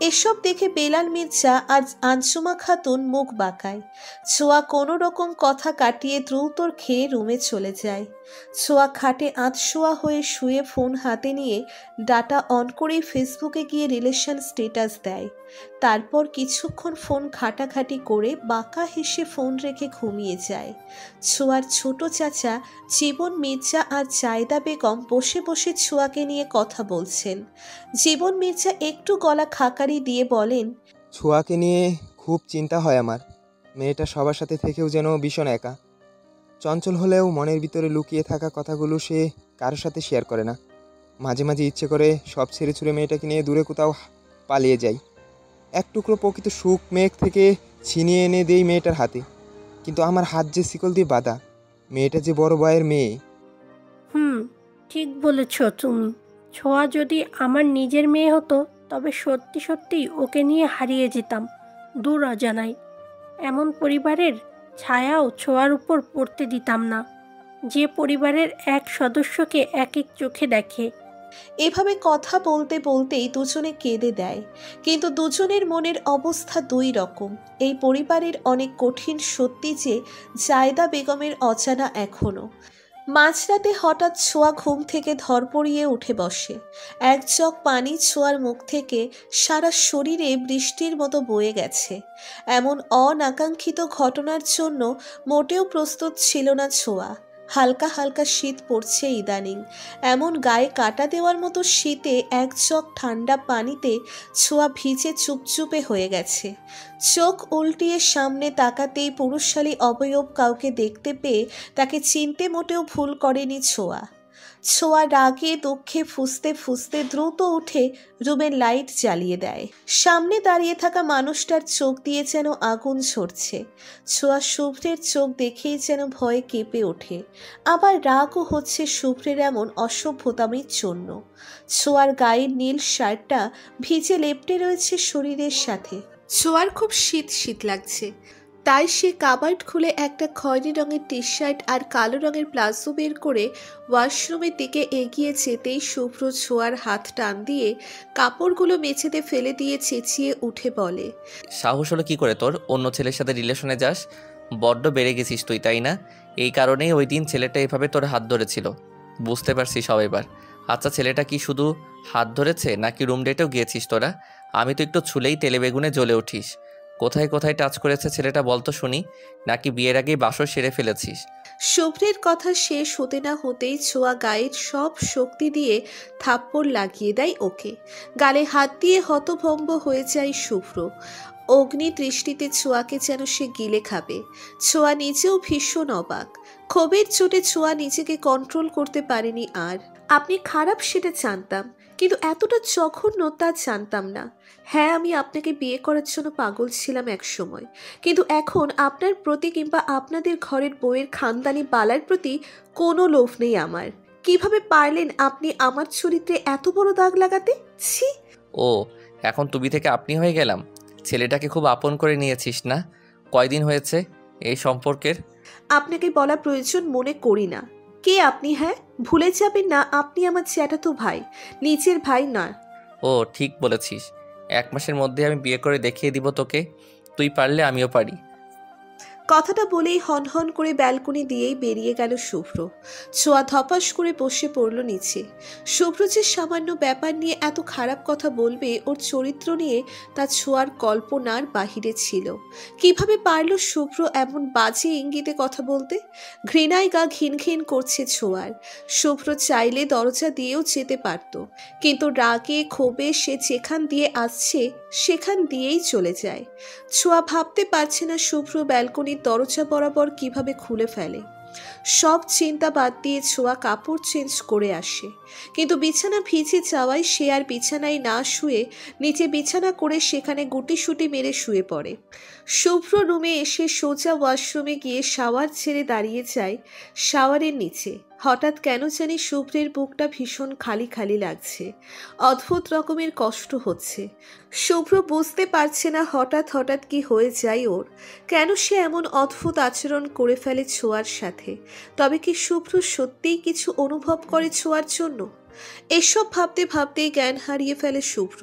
এসব দেখে বেলাল মির্জা আর আঞ্জুমা খাতুন মুখ বাঁকায়। ছোঁয়া কোনো রকম কথা কাটিয়ে দ্রুত খেয়ে রুমে চলে যায়। ছোঁয়া খাটে আধশোয়া হয়ে শুয়ে ফোন হাতে নিয়ে ডাটা অন করে ফেসবুকে গিয়ে রিলেশন স্ট্যাটাস দেয়। তারপর কিছুক্ষণ ফোন ঘাটাঘাটি করে বাঁকা হেসে ফোন রেখে ঘুমিয়ে যায়। ছোঁয়ার ছোট চাচা জীবন মির্জা আর জায়েদা বেগম বসে বসে ছোঁয়াকে নিয়ে কথা বলছেন। জীবন মির্জা একটু গলা খাকারি দিয়ে বলেন, ছোঁয়াকে নিয়ে খুব চিন্তা হয় আমার। মেয়েটা সবার সাথে থেকেও যেন ভীষণ একা। চঞ্চল হলেও মনের ভিতরে লুকিয়ে থাকা কথাগুলো সে কারোর সাথে শেয়ার করে না। মাঝে মাঝে ইচ্ছে করে সব ছেড়ে ছুড়ে মেয়েটাকে নিয়ে দূরে কোথাও পালিয়ে যাই। এক টুকরো প্রকৃত সুখ মেঘ থেকে ছিনিয়ে এনে দেই মেয়েটার হাতে, কিন্তু আমার হাত যে শিকল দিয়ে বাঁধা। মেয়েটা যে বড় ভাইয়ের মেয়ে। ঠিক বলেছ তুমি। ছোঁয়া যদি আমার নিজের মেয়ে হতো তবে সত্যি সত্যিই ওকে নিয়ে হারিয়ে যেতাম দূর অজানায়। এমন পরিবারের ছায়াও ছোঁয়ার উপর পড়তে দিতাম না, যে পরিবারের এক সদস্যকে এক এক চোখে দেখে। এভাবে কথা বলতে বলতেই দুজনে কেঁদে দেয়। কিন্তু দুজনের মনের অবস্থা দুই রকম। এই পরিবারের অনেক কঠিন সত্যি যে জায়েদা বেগমের অজানা এখনো। মাঝরাতে হঠাৎ ছোঁয়া ঘুম থেকে ধরপড়িয়ে উঠে বসে। এক চক পানি ছোঁয়ার মুখ থেকে সারা শরীরে বৃষ্টির মতো বয়ে গেছে। এমন অনাকাঙ্ক্ষিত ঘটনার জন্য মোটেও প্রস্তুত ছিল না ছোঁয়া। হালকা হালকা শীত পড়ছে ইদানিং। এমন গায়ে কাটা দেওয়ার মতো শীতে এক চক ঠান্ডা পানিতে ছোঁয়া ভিজে চুপচুপে হয়ে গেছে। চোখ উল্টিয়ে সামনে তাকাতেই পুরুষশালী অবয়ব কাউকে দেখতে পেয়ে তাকে চিনতে মোটেও ভুল করেনি ছোঁয়া। ছোঁয়া রাগে দুঃখে ফুঁসতে ফুঁসতে দ্রুত উঠে রুমের লাইট জ্বালিয়ে দেয়। সামনে দাঁড়িয়ে থাকা মানুষটার চোখ দিয়ে যেন আগুন ঝরছে। ছোঁয়া শুভ্রের চোখ দেখেই যেন ভয়ে কেঁপে ওঠে। আবার রাগও হচ্ছে শুভ্রের এমন অসভ্যতামির জন্য। ছোঁয়ার গায়ের নীল শার্টটা ভিজে লেপ্টে রয়েছে শরীরের সাথে। ছোঁয়ার খুব শীত শীত লাগছে, তাই সে কাবার্ড খুলে একটা খয়েরি রঙের টি শার্ট আর কালো রঙের প্লাজো বের করে ওয়াশরুমের দিকে এগিয়ে যেতেই শুভ্র ছোঁয়ার হাত টান দিয়ে কাপড়গুলো মেঝেতে ফেলে দিয়ে চেঁচিয়ে উঠে বলে, সাহস হলো কি করে তোর অন্য ছেলের সাথে রিলেশনে যাস? বড্ড বেড়ে গেছিস তুই, তাই না? এই কারণেই ওই দিন ছেলেটা এভাবে তোর হাত ধরেছিল। বুঝতে পারছি সব এবার। আচ্ছা, ছেলেটা কি শুধু হাত ধরেছে নাকি রুম ডেটেও গিয়েছিস তোরা? আমি তো একটু ছুলেই তেলে বেগুনে জ্বলে উঠিস। কোথায় কোথায় টাচ করেছে ছেলেটা বলতো শুনি, নাকি বিয়ের আগেই বাসর সেরে ফেলেছিস? শুভ্রের কথা শেষ হতে না হতেই ছোঁয়া গায়ের সব শক্তি দিয়ে থাপ্পড় লাগিয়ে দেয় ওকে। গালে হাত দিয়ে হতভম্ব হয়ে যায় শুভ্র। অগ্নি দৃষ্টিতে ছোঁয়াকে যেন সে গিলে খাবে। ছোঁয়া নিজেও ভীষণ অবাক। ক্ষোভের চোটে ছোঁয়া নিজেকে কন্ট্রোল করতে পারেনি আর। আপনি খারাপ সেটা জানতাম, কিন্তু এতটা জঘন্য তা জানতাম না। হ্যাঁ, আমি আপনাকে বিয়ে করার জন্য পাগল ছিলাম এক সময়, কিন্তু এখন আপনার প্রতি কিংবা আপনাদের ঘরের বউয়ের খানদানি বালার প্রতি কোনো লোভ নেই আমার। কিভাবে পারলেন আপনি আমার চরিত্রে এত বড় দাগ লাগাতে? ছি! ও, এখন তুমি থেকে আপনি হয়ে গেলাম। ছেলেটাকে খুব আপন করে নিয়েছিস না? কয়দিন হয়েছে এই সম্পর্কের? আপনাকে বলা প্রয়োজন মনে করি না। কে আপনি? হ্যাঁ, ভুলে যাবেন না আপনি আমার চ্যাটাতো ভাই, নিজের ভাই না। ও, ঠিক বলেছিস। 1 মাসের মধ্যে আমি বিয়ে করে দেখিয়ে দিব তোকে। তুই পারলে আমিও পারি। কথাটা বলেই হনহন করে ব্যালকনি দিয়েই বেরিয়ে গেল শুভ্র। ছোঁয়া ধপাস করে বসে পড়ল নিচে। শুভ্র যে সামান্য ব্যাপার নিয়ে এত খারাপ কথা বলবে ওর চরিত্র নিয়ে তা ছোঁয়ার কল্পনার বাহিরে ছিল। কিভাবে পারল শুভ্র এমন বাজে ইঙ্গিতে কথা বলতে? ঘৃণায় গা ঘিন ঘিন করছে ছোঁয়ার। শুভ্র চাইলে দরজা দিয়েও যেতে পারত, কিন্তু রাগে ক্ষোভে সে যেখান দিয়ে আসছে সেখান দিয়েই চলে যায়। ছোঁয়া ভাবতে পারছে না শুভ্র ব্যালকনির দরজা বরাবর কিভাবে খুলে ফেলে। সব চিন্তা বাদ দিয়ে ছোঁয়া কাপড় চেঞ্জ করে আসে, কিন্তু বিছানা ভিজে যাওয়ায় সে আর বিছানায় না শুয়ে নিচে বিছানা করে সেখানে গুটিসুটি মেরে শুয়ে পড়ে। শুভ্র রুমে এসে সোজা ওয়াশরুমে গিয়ে শাওয়ার ছেড়ে দাঁড়িয়ে যায় শাওয়ারের নিচে। হঠাৎ কেন জানি শুভ্রের বুকটা ভীষণ খালি খালি লাগছে। অদ্ভুত রকমের কষ্ট হচ্ছে। শুভ্র বুঝতে পারছে না হঠাৎ হঠাৎ কি হয়ে যায় ওর। কেন সে এমন অদ্ভুত আচরণ করে ফেলে ছোঁয়ার সাথে? তবে কি শুভ্র সত্যিই কিছু অনুভব করে ছোঁয়ার জন্য? এসব ভাবতে ভাবতেই জ্ঞান হারিয়ে ফেলে শুভ্র।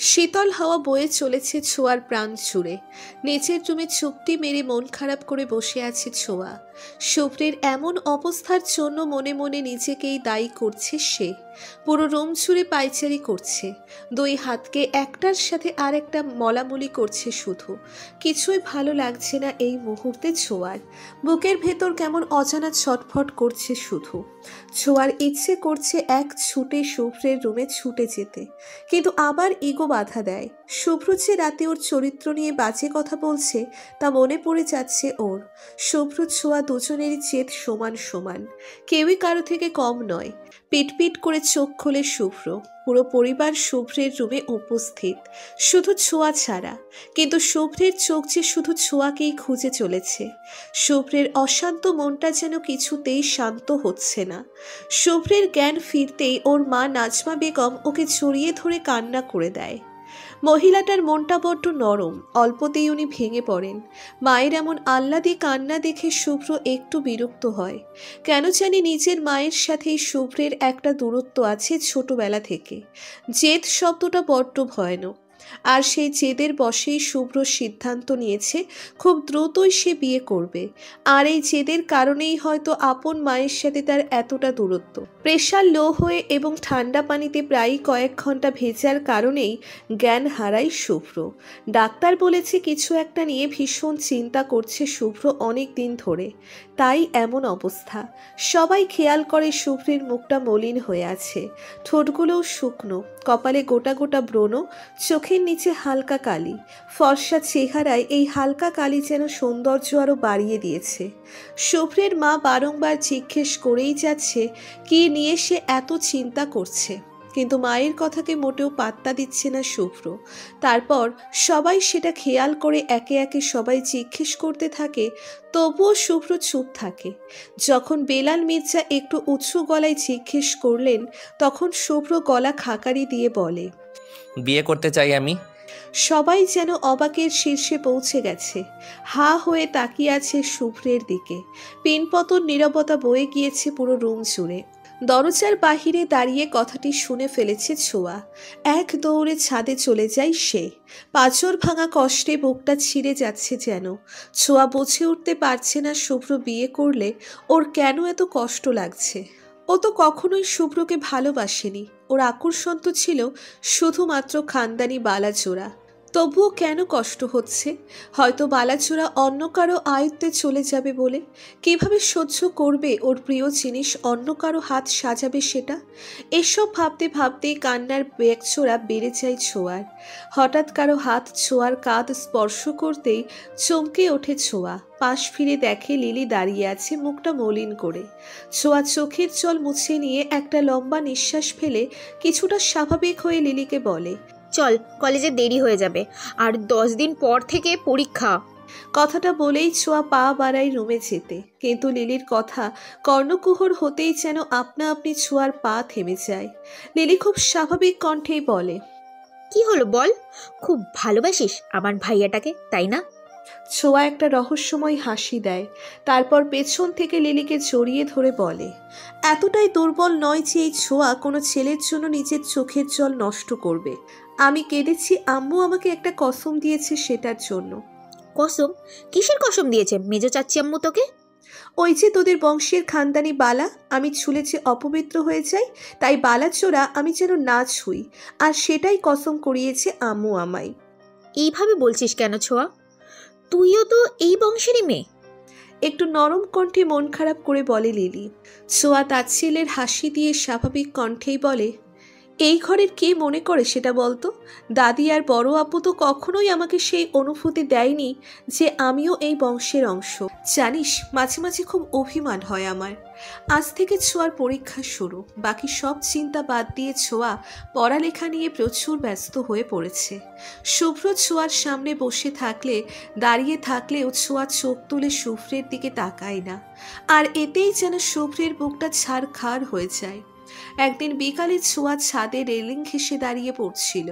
শীতল হাওয়া বয়ে চলেছে ছোঁয়ার প্রাণ জুড়ে। নিচের রুমে চুপটি মেরে মন খারাপ করে বসে আছে ছোঁয়া। শুভ্রের এমন অবস্থার জন্য মনে মনে নিজেকেই দায়ী করছে সে। পুরো রুম জুড়ে পায়চারি করছে, 2 হাতকে একটার সাথে আর একটা মলামলি করছে শুধু। কিছুই ভালো লাগছে না এই মুহূর্তে ছোঁয়ার। বুকের ভেতর কেমন অজানা ছটফট করছে শুধু। ছোঁয়ার ইচ্ছে করছে এক ছুটে শুভ্রের রুমে ছুটে যেতে, কিন্তু আবার ইগো বাধা দেয়। শুভ্র যে রাতে ওর চরিত্র নিয়ে বাজে কথা বলছে তা মনে পড়ে যাচ্ছে ওর। শুভ্র ছোঁয়া দুজনেরই জেদ সমান সমান, কেউই কারো থেকে কম নয়। পিটপিট করে চোখ খোলে শুভ্র। পুরো পরিবার শুভ্রের রুমে উপস্থিত, শুধু ছোঁয়া ছাড়া। কিন্তু শুভ্রের চোখ যে শুধু ছোঁয়াকেই খুঁজে চলেছে। শুভ্রের অশান্ত মনটা যেন কিছুতেই শান্ত হচ্ছে না। শুভ্রের জ্ঞান ফিরতেই ওর মা নাজমা বেগম ওকে জড়িয়ে ধরে কান্না করে দেয়। মহিলাটার মনটা বড্ড নরম, অল্পতেই উনি ভেঙে পড়েন। মায়ের এমন আহ্লাদে কান্না দেখে শুভ্র একটু বিরক্ত হয়। কেন জানি নিজের মায়ের সাথেই শুভ্রের একটা দূরত্ব আছে ছোটবেলা থেকে। জেদ শব্দটা বড্ড ভয়ানক। আর সেই জেদের বশেই শুভ্র সিদ্ধান্ত নিয়েছে খুব দ্রুতই সে বিয়ে করবে। আর এই জেদের কারণেই হয়তো আপন মায়ের সাথে তার এতটা দূরত্ব। প্রেশার লো হয়ে এবং ঠান্ডা পানিতে প্রায় কয়েক ঘন্টা ভেজার কারণেই জ্ঞান হারায় শুভ্র। ডাক্তার বলেছে কিছু একটা নিয়ে ভীষণ চিন্তা করছে শুভ্র অনেক দিন ধরে, তাই এমন অবস্থা। সবাই খেয়াল করে শুভ্রের মুখটা মলিন হয়ে আছে, ঠোঁটগুলোও শুকনো, কপালে গোটা গোটা ব্রণ, চোখের নিচে হালকা কালি। ফর্সা চেহারায় এই হালকা কালি যেন সৌন্দর্য আরও বাড়িয়ে দিয়েছে। শুভ্রের মা বারংবার জিজ্ঞেস করেই যাচ্ছে কি নিয়ে সে এত চিন্তা করছে, কিন্তু মায়ের কথাকে মোটেও পাত্তা দিচ্ছে না শুভ্র। তারপর সবাই সেটা খেয়াল করে একে একে সবাই জিজ্ঞেস করতে থাকে, তবুও শুভ্র চুপ থাকে। যখন বেলাল মির্জা একটু উঁচু গলায় জিজ্ঞেস করলেন, তখন শুভ্র গলা খাকারি দিয়ে বলে, বিয়ে করতে চাই আমি। সবাই যেন অবাকের শীর্ষে পৌঁছে গেছে, হা হয়ে তাকিয়ে আছে শুভ্রের দিকে। পিনপতন নীরবতা বয়ে গিয়েছে পুরো রুম জুড়ে। দরজার বাহিরে দাঁড়িয়ে কথাটি শুনে ফেলেছে ছোঁয়া। এক দৌড়ে ছাদে চলে যায় সে। পাঁচর ভাঙা কষ্টে বুকটা ছিঁড়ে যাচ্ছে যেন। ছোঁয়া বুঝে উঠতে পারছে না শুভ্র বিয়ে করলে ওর কেন এত কষ্ট লাগছে। ও তো কখনোই শুভ্রকে ভালোবাসেনি, ওর আকর্ষণ তো ছিল শুধুমাত্র খানদানি বালাজোড়া। তবুও কেন কষ্ট হচ্ছে? হয়তো বালাচোরা অন্য কারো আয়ত্তে চলে যাবে বলে। কিভাবে সহ্য করবে ওর প্রিয় জিনিস অন্য কারো হাত সাজাবে সেটা? এসব ভাবতে ভাবতেই কান্নার ব্যাগছোড়া বেড়ে যায় ছোঁয়ার। হঠাৎ কারো হাত ছোঁয়ার কাঁধ স্পর্শ করতেই চমকে ওঠে ছোঁয়া। পাশ ফিরে দেখে লিলি দাঁড়িয়ে আছে, মুখটা মলিন করে। ছোঁয়া চোখের জল মুছে নিয়ে একটা লম্বা নিঃশ্বাস ফেলে কিছুটা স্বাভাবিক হয়ে লিলিকে বলে, চল, কলেজে দেরি হয়ে যাবে, আর 10 দিন পর থেকে পরীক্ষা। কথাটা বলেই ছোঁয়া পা বাড়ায় রুমে যেতে, কিন্তু লিলির কথা কর্ণকুহর হতেই যেন আপনা আপনি ছোঁয়ার পা থেমে যায়। লিলি খুব স্বাভাবিক কণ্ঠেই বলে, কি হলো বল? খুব ভালোবাসিস আমার ভাইয়াটাকে, তাই না? ছোঁয়া একটা রহস্যময় হাসি দেয়, তারপর পেছন থেকে লিলিকে জড়িয়ে ধরে বলে, এতটাই দুর্বল নয় যে এই ছোঁয়া কোনো ছেলের জন্য নিজের চোখের জল নষ্ট করবে। আমি কেঁদেছি, আম্মু আমাকে একটা কসম দিয়েছে সেটার জন্য। কসম? কিসের কসম দিয়েছে মেজো চাচ্চি আম্মু তোকে? ওই যে তোদের বংশের খানদানি বালা আমি ছুলে যে অপবিত্র হয়ে যাই, তাই বালা চোরা আমি যেন না ছুই, আর সেটাই কসম করিয়েছে আম্মু আমায়। এইভাবে বলছিস কেন ছোঁয়া? তুইও তো এই বংশেরই মেয়ে। একটু নরম কণ্ঠে মন খারাপ করে বলে লিলি। ছোঁয়া তার ছেলের হাসি দিয়ে স্বাভাবিক কণ্ঠেই বলে, এই ঘরের কে মনে করে সেটা বলতো? দাদি আর বড় আপু তো কখনোই আমাকে সেই অনুভূতি দেয়নি যে আমিও এই বংশের অংশ। জানিস, মাঝে মাঝে খুব অভিমান হয় আমার। আজ থেকে ছোঁয়ার পরীক্ষা শুরু। বাকি সব চিন্তা বাদ দিয়ে ছোঁয়া পড়ালেখা নিয়ে প্রচুর ব্যস্ত হয়ে পড়েছে। শুভ্র ছোঁয়ার সামনে বসে থাকলে, দাঁড়িয়ে থাকলেও ছোঁয়া চোখ তুলে শুভ্রের দিকে তাকায় না। আর এতেই যেন শুভ্রের বুকটা ছাড়খাড় হয়ে যায়। একদিন বিকালে ছোঁয়া ছাদে রেলিং ঘেঁষে দাঁড়িয়ে পড়ছিল,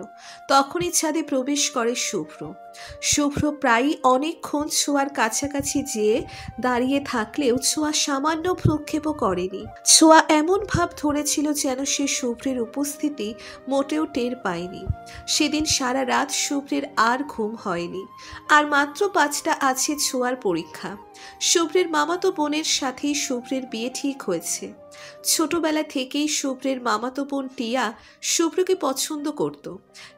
তখনই ছাদে প্রবেশ করে শুভ্র। শুভ্র প্রায়ই অনেকক্ষণ ছোঁয়ার কাছাকাছি যেয়ে দাঁড়িয়ে থাকলেও ছোঁয়া সামান্য ভ্রুক্ষেপও করেনি। ছোঁয়া এমন ভাব ধরেছিল যেন সে শুভ্রের উপস্থিতি মোটেও টের পায়নি। সেদিন সারা রাত শুভ্রের আর ঘুম হয়নি। আর মাত্র 5টা আছে ছোঁয়ার পরীক্ষা। শুভ্রের মামাতো বোনের সাথেই শুভ্রের বিয়ে ঠিক হয়েছে। ছোটবেলা থেকেই শুভ্রের মামাতো বোন টিয়া শুভ্রকে পছন্দ করত।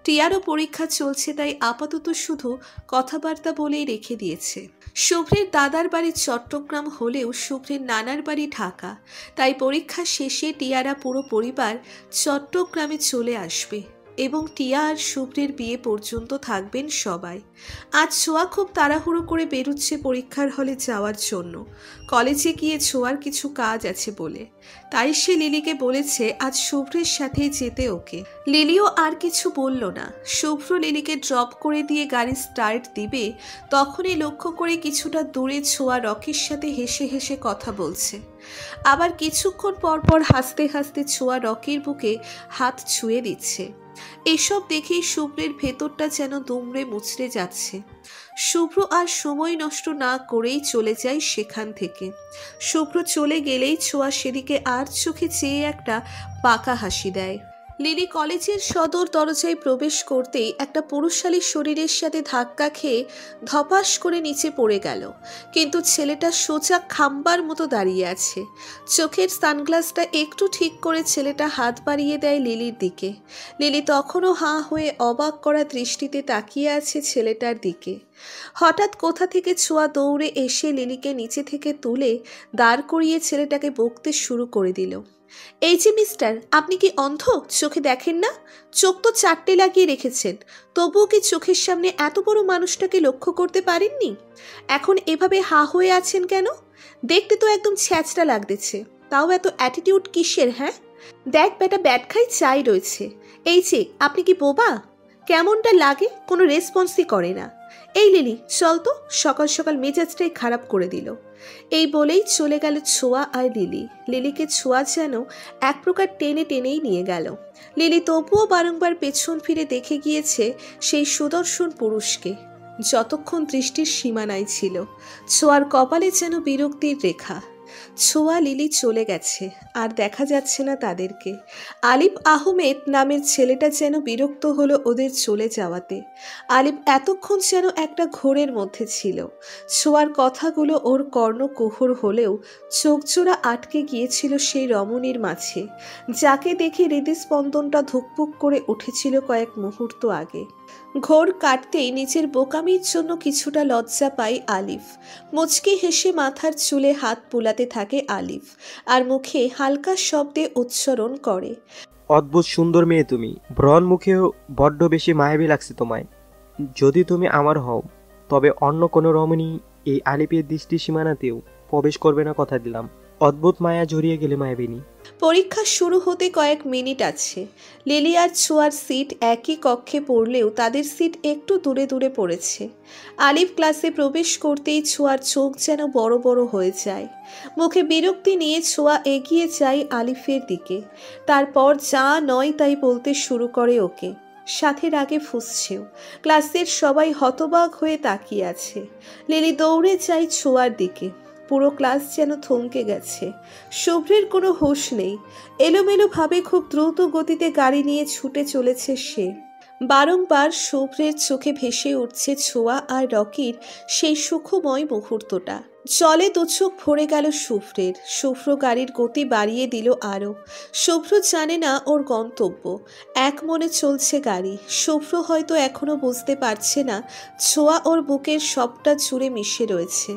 টিয়ারও পরীক্ষা চলছে, তাই আপাতত শুধু কথাবার্তা বলেই রেখে দিয়েছে। শুভ্রের দাদার বাড়ি চট্টগ্রাম হলেও শুভ্রের নানার বাড়ি ঢাকা, তাই পরীক্ষা শেষে টিয়ারা পুরো পরিবার চট্টগ্রামে চলে আসবে এবং টিয়া আর শুভ্রের বিয়ে পর্যন্ত থাকবেন সবাই। আজ ছোঁয়া খুব তাড়াহুড়ো করে বেরুচ্ছে পরীক্ষার হলে যাওয়ার জন্য। কলেজে গিয়ে ছোঁয়ার কিছু কাজ আছে বলে, তাই সে লিলিকে বলেছে আজ শুভ্রের সাথেই যেতে ওকে। লিলিও আর কিছু বলল না। শুভ্র লিলিকে ড্রপ করে দিয়ে গাড়ি স্টার্ট দিবে, তখনই লক্ষ্য করে কিছুটা দূরে ছোঁয়া রকির সাথে হেসে হেসে কথা বলছে। আবার কিছুক্ষণ পর পর হাসতে হাসতে ছোঁয়া রকির বুকে হাত ছুঁয়ে দিচ্ছে। এসব দেখেই শুভ্রের ভেতরটা যেন দুমড়ে মুচড়ে যাচ্ছে। শুভ্র আর সময় নষ্ট না করেই চলে যায় সেখান থেকে। শুভ্র চলে গেলেই ছোঁয়া সেদিকে আর চোখে চেয়ে একটা বাঁকা হাসি দেয়। লিলি কলেজের সদর দরজায় প্রবেশ করতেই একটা পুরুষশালী শরীরের সাথে ধাক্কা খেয়ে ধপাস করে নিচে পড়ে গেল, কিন্তু ছেলেটা সোজা খাম্বার মতো দাঁড়িয়ে আছে। চোখের সানগ্লাসটা একটু ঠিক করে ছেলেটা হাত বাড়িয়ে দেয় লিলির দিকে। লিলি তখনও হাঁ হয়ে অবাক করা দৃষ্টিতে তাকিয়ে আছে ছেলেটার দিকে। হঠাৎ কোথা থেকে ছোঁয়া দৌড়ে এসে লিলিকে নিচে থেকে তুলে দাঁড় করিয়ে ছেলেটাকে বকতে শুরু করে দিল। এই যে মিস্টার, আপনি কি অন্ধ? চোখে দেখেন না? চোখ তো 4টে লাগিয়ে রেখেছেন, তবুও কি চোখের সামনে এত বড় মানুষটাকে লক্ষ্য করতে পারেননি? এখন এভাবে হা হয়ে আছেন কেন? দেখতে তো একদম ছ্যাঁচড়া লাগতেছে, তাও এত অ্যাটিটিউড কিসের? হ্যাঁ দেখ বেটা, ব্যাট খাই চাই রয়েছে। এই যে আপনি কি বোবা? কেমনটা লাগে? কোনো রেসপন্সই করে না। এই লিলি চল তো, সকাল সকাল মেজাজটাই খারাপ করে দিল। এই বলেই চলে গেল ছোঁয়া আর লিলি। লিলিকে ছোঁয়া যেন এক প্রকার টেনে টেনেই নিয়ে গেল। লিলি তবুও বারংবার পেছন ফিরে দেখে গিয়েছে সেই সুদর্শন পুরুষকে, যতক্ষণ দৃষ্টির সীমানায় ছিল। ছোঁয়ার কপালে যেন বিরক্তির রেখা। ছোঁয়া লিলি চলে গেছে, আর দেখা যাচ্ছে না তাদেরকে। আলিফ আহমেদ নামের ছেলেটা যেন বিরক্ত হলো ওদের চলে যাওয়াতে। আলিফ এতক্ষণ যেন একটা ঘোরের মধ্যে ছিল। ছোঁয়ার কথাগুলো ওর কর্ণকুহর হলেও চোখজোড়া আটকে গিয়েছিল সেই রমণীর মাঝে, যাকে দেখে হৃদস্পন্দনটা ধুকপুক করে উঠেছিল কয়েক মুহূর্ত আগে। ঘোর কাটতেই নিজের বোকামির জন্য কিছুটা লজ্জা পায় আলিফ। মুচকি হেসে মাথার চুলে হাত বুলাতে থাকে আলিফ, আর মুখে হালকা শব্দে উচ্চারণ করে, অদ্ভুত সুন্দর মেয়ে তুমি। ব্রণ মুখেও বড্ড বেশি মায়াবী লাগছে তোমায়। যদি তুমি আমার হও, তবে অন্য কোনো রমণী এই আলিফের দৃষ্টি সীমানাতেও প্রবেশ করবে না, কথা দিলাম। অদ্ভুত মায়া জড়িয়ে গেলে মায়াবিনী। পরীক্ষা শুরু হতে কয়েক মিনিট আছে। লিলি আর ছোঁয়ার সিট একই কক্ষে পড়লেও তাদের সিট একটু দূরে দূরে পড়েছে। আলিফ ক্লাসে প্রবেশ করতেই ছোঁয়ার চোখ যেন বড় বড় হয়ে যায়। মুখে বিরক্তি নিয়ে ছোঁয়া এগিয়ে যায় আলিফের দিকে। তারপর যা নয় তাই বলতে শুরু করে ওকে, সাথে রাগে ফুঁসছেও। ক্লাসের সবাই হতবাক হয়ে তাকিয়ে আছে। লিলি দৌড়ে যায় ছোঁয়ার দিকে। পুরো ক্লাস যেন থমকে গেছে। শুভ্রের কোনো হুঁশ নেই। এলোমেলোভাবে খুব দ্রুত গতিতে গাড়ি নিয়ে ছুটে চলেছে সে। বারংবার শুভ্রের চোখে ভেসে উঠছে ছোঁয়া আর রকির সেই সুখময় মুহূর্তটা। জলে দুচোখ ভরে গেল শুভ্রের। শুভ্র গাড়ির গতি বাড়িয়ে দিল আরও। শুভ্র জানে না ওর গন্তব্য। এক মনে চলছে গাড়ি। শুভ্র হয়তো এখনো বুঝতে পারছে না ছোঁয়া ওর বুকের সবটা জুড়ে মিশে রয়েছে।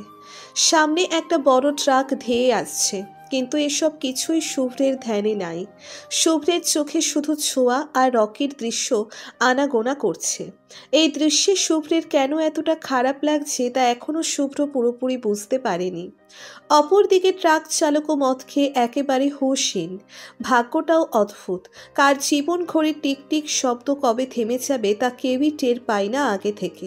সামনে একটা বড় ট্রাক ধেয়ে আসছে, কিন্তু এসব কিছুই শুভ্রের ধ্যানে নাই। শুভ্রের চোখে শুধু ছোঁয়া আর রকির দৃশ্য আনাগোনা করছে। এই দৃশ্যে শুভ্রের কেন এতটা খারাপ লাগছে তা এখনও শুভ্র পুরোপুরি বুঝতে পারেনি। অপরদিকে ট্রাক চালকও মদ খেয়ে একেবারে হুঁশহীন। ভাগ্যটাও অদ্ভুত, কার জীবন ঘড়ির টিকটিক শব্দ কবে থেমে যাবে তা কেউই টের পায় না আগে থেকে।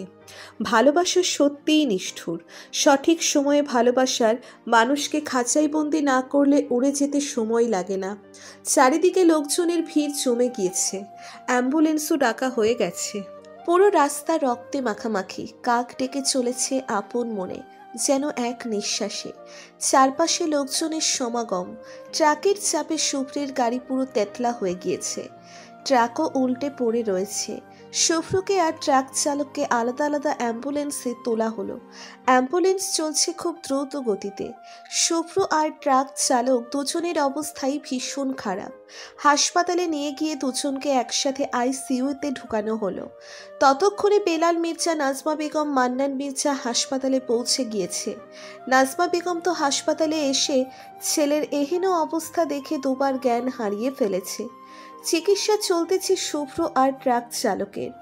ভালোবাসা সত্যিই নিষ্ঠুর। সঠিক সময়ে ভালোবাসার মানুষকে খাঁচাই বন্দি না করলে উড়ে যেতে সময় লাগে না। চারিদিকে লোকজনের ভিড় জমে গিয়েছে। অ্যাম্বুলেন্সও ডাকা হয়ে গেছে। পুরো রাস্তা রক্তে মাখামাখি। কাক ডেকে চলেছে আপন মনে, যেন এক নিঃশ্বাসে। চারপাশে লোকজনের সমাগম। ট্রাকের চাপে শুভ্রের গাড়ি পুরো তেতলা হয়ে গিয়েছে। ট্রাকও উল্টে পড়ে রয়েছে। শুভ্রকে আর ট্রাক চালককে আলাদা আলাদা অ্যাম্বুলেন্সে তোলা হলো। অ্যাম্বুলেন্স চলছে খুব দ্রুত গতিতে। শুভ্র আর ট্রাক চালক দুজনের অবস্থাই ভীষণ খারাপ। হাসপাতালে নিয়ে গিয়ে দুজনকে একসাথে আইসিইউতে ঢুকানো হলো। ততক্ষণে বেলাল মির্জা, নাজমা বেগম, মান্নান মির্জা হাসপাতালে পৌঁছে গিয়েছে। নাজমা বেগম তো হাসপাতালে এসে ছেলের এহেন অবস্থা দেখে দুবার জ্ঞান হারিয়ে ফেলেছে। চিকিৎসা চলতেছে শুভ্র আর ট্রাক চালকের।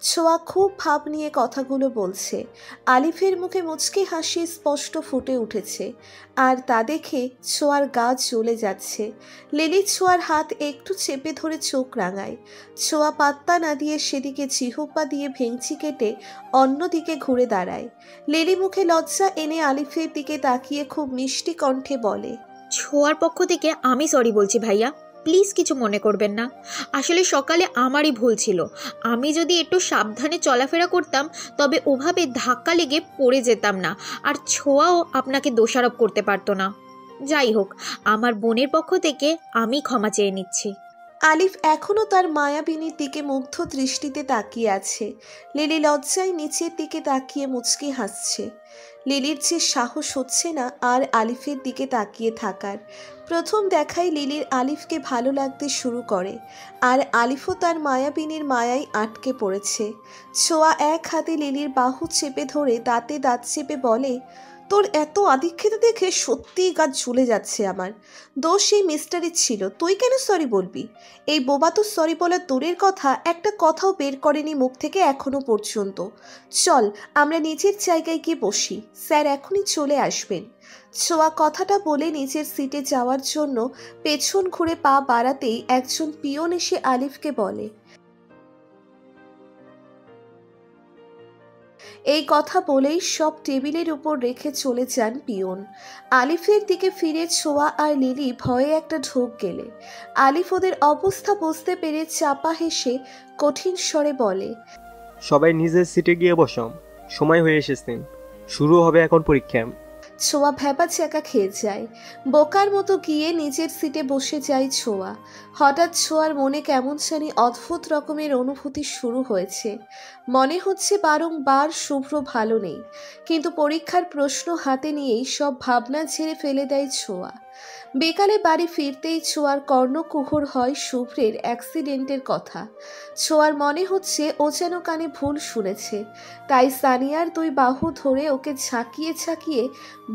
ছোঁয়া খুব ভাব নিয়ে কথাগুলো বলছে। আলিফের মুখে মুচকি হাসি স্পষ্ট ফুটে উঠেছে, আর তা দেখে ছোঁয়ার গা জ্বলে যাচ্ছে। লিলি ছোঁয়ার হাত একটু চেপে ধরে চোখ রাঙায়। ছোঁয়া পাত্তা না দিয়ে সেদিকে জিহ্বা দিয়ে ভেঙচি কেটে অন্যদিকে ঘুরে দাঁড়ায়। লিলি মুখে লজ্জা এনে আলিফের দিকে তাকিয়ে খুব মিষ্টি কণ্ঠে বলে, ছোঁয়ার পক্ষ থেকে আমি সরি বলছি ভাইয়া। প্লিজ কিছু মনে করবেন না। আসলে সকালে আমারই ভুল ছিল। আমি যদি একটু সাবধানে চলাফেরা করতাম তবে ওভাবে ধাক্কা লেগে পড়ে যেতাম না, আর ছোঁয়াও আপনাকে দোষারোপ করতে পারতো না। যাই হোক, আমার বোনের পক্ষ থেকে আমি ক্ষমা চেয়ে নিচ্ছি। আলিফ এখনও তার মায়াবিনীর দিকে মুগ্ধ দৃষ্টিতে তাকিয়ে আছে। লিলি লজ্জায় নিচের দিকে তাকিয়ে মুচকি হাসছে। লিলির যে সাহস হচ্ছে না আর আলিফের দিকে তাকিয়ে থাকার। প্রথম দেখায় লিলির আলিফকে ভালো লাগতে শুরু করে, আর আলিফও তার মায়াবিনীর মায়ায় আটকে পড়েছে। ছোঁয়া এক হাতে লিলির বাহু চেপে ধরে দাঁতে দাঁত চেপে বলে, তোর এত আধিক্যতা দেখে সত্যিই গা ঝুলে যাচ্ছে আমার। দোষ এই মিস্টারের ছিল, তুই কেন সরি বলবি? এই বোবা তো সরি বলার দূরের কথা, একটা কথাও বের করেনি মুখ থেকে এখনো পর্যন্ত। চল আমরা নিজের জায়গায় গিয়ে বসি, স্যার এখনই চলে আসবেন। ছোঁয়া কথাটা বলে নিজের সিটে যাওয়ার জন্য পেছন ঘুরে পা বাড়াতেই একজন পিয়ন এসে আলিফকে বলে, এই কথা বলেই সব টেবিলের উপর রেখে চলে যান পিয়ন। আলিফের দিকে ফিরে ছোঁয়া আর লিলি ভয়ে একটা ঢোক গেলে। আলিফ ওদের অবস্থা বুঝতে পেরে চাপা হেসে কঠিন স্বরে বলে, সবাই নিজের সিটে গিয়ে বসম, সময় হয়ে এসেছেন, শুরু হবে এখন পরীক্ষা। ছোঁয়া ভ্যাপা চ্যাকা খেয়ে যায়। বোকার মতো গিয়ে নিজের সিটে বসে যায় ছোঁয়া। হঠাৎ ছোঁয়ার মনে কেমন জানি অদ্ভুত রকমের অনুভূতি শুরু হয়েছে। মনে হচ্ছে বারংবার শুভ্র ভালো নেই, কিন্তু পরীক্ষার প্রশ্ন হাতে নিয়েই সব ভাবনা ঝেড়ে ফেলে দেয় ছোঁয়া। বিকালে বাড়ি ফিরতেই ছোঁয়ার কর্ণকুহর হয় শুভ্রের অ্যাক্সিডেন্টের কথা। ছোঁয়ার মনে হচ্ছে ও যেন কানে ভুল শুনেছে, তাই সানিয়ার দুই বাহু ধরে ওকে ঝাঁকিয়ে ঝাঁকিয়ে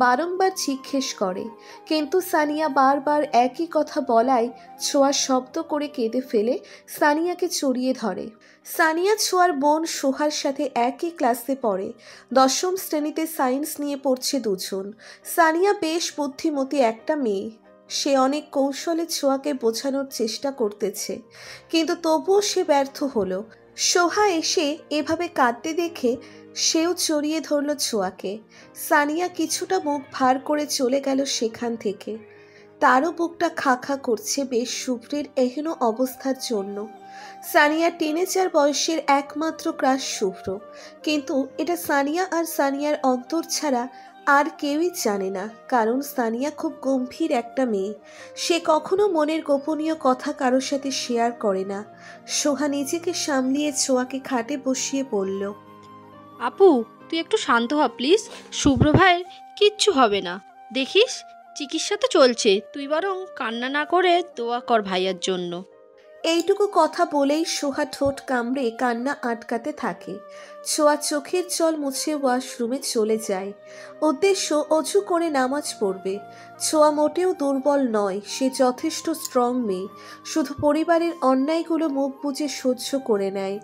বারংবার জিজ্ঞেস করে, কিন্তু সানিয়া বারবার একই কথা বলায় ছোঁয়া শব্দ করে কেঁদে ফেলে সানিয়াকে জড়িয়ে ধরে। সানিয়া ছোঁয়ার বোন সোহার সাথে একই ক্লাসে পড়ে। 10ম শ্রেণীতে সায়েন্স নিয়ে পড়ছে দুজন। সানিয়া বেশ বুদ্ধিমতী একটা মেয়ে। সে অনেক কৌশলে ছোঁয়াকে বোঝানোর চেষ্টা করতেছে, কিন্তু তবুও সে ব্যর্থ হলো। সোহা এসে এভাবে কাঁদতে দেখে সেও জড়িয়ে ধরল ছোঁয়াকে। সানিয়া কিছুটা মুখ ভার করে চলে গেল সেখান থেকে। তারও বুকটা খা খা করছে বেশ শুভ্রের এহেন অবস্থার জন্য। সানিয়া টিনেজার বয়সের একমাত্র ক্রাশ শুভ্র, কিন্তু এটা সানিয়া আর সানিয়ার অন্তর ছাড়া আর কেউই জানে না, কারণ সানিয়া খুব গম্ভীর একটা মেয়ে। সে কখনো মনের গোপনীয় কথা কারোর সাথে শেয়ার করে না। সোহা নিজেকে সামলিয়ে ছোঁয়াকে খাটে বসিয়ে বলল, আপু তুই একটু শান্ত হ প্লিজ, শুভ্র ভাইয়ের কিচ্ছু হবে না, দেখিস চিকিৎসা তো চলছে, তুই বরং কান্না না করে দোয়া কর ভাইয়ার জন্য। এইটুকু কথা বলেই সোহা ঠোঁট কামড়ে কান্না আটকাতে থাকে। ছোঁয়া চোখের জল মুছে ওয়াশরুমে চলে যায়। উদ্দেশ্য অজু করে নামাজ পড়বে। ছোঁয়া মোটেও দুর্বল নয়, সে যথেষ্ট স্ট্রং মেয়ে। শুধু পরিবারের অন্যায়গুলো মুখ বুজে সহ্য করে নেয়,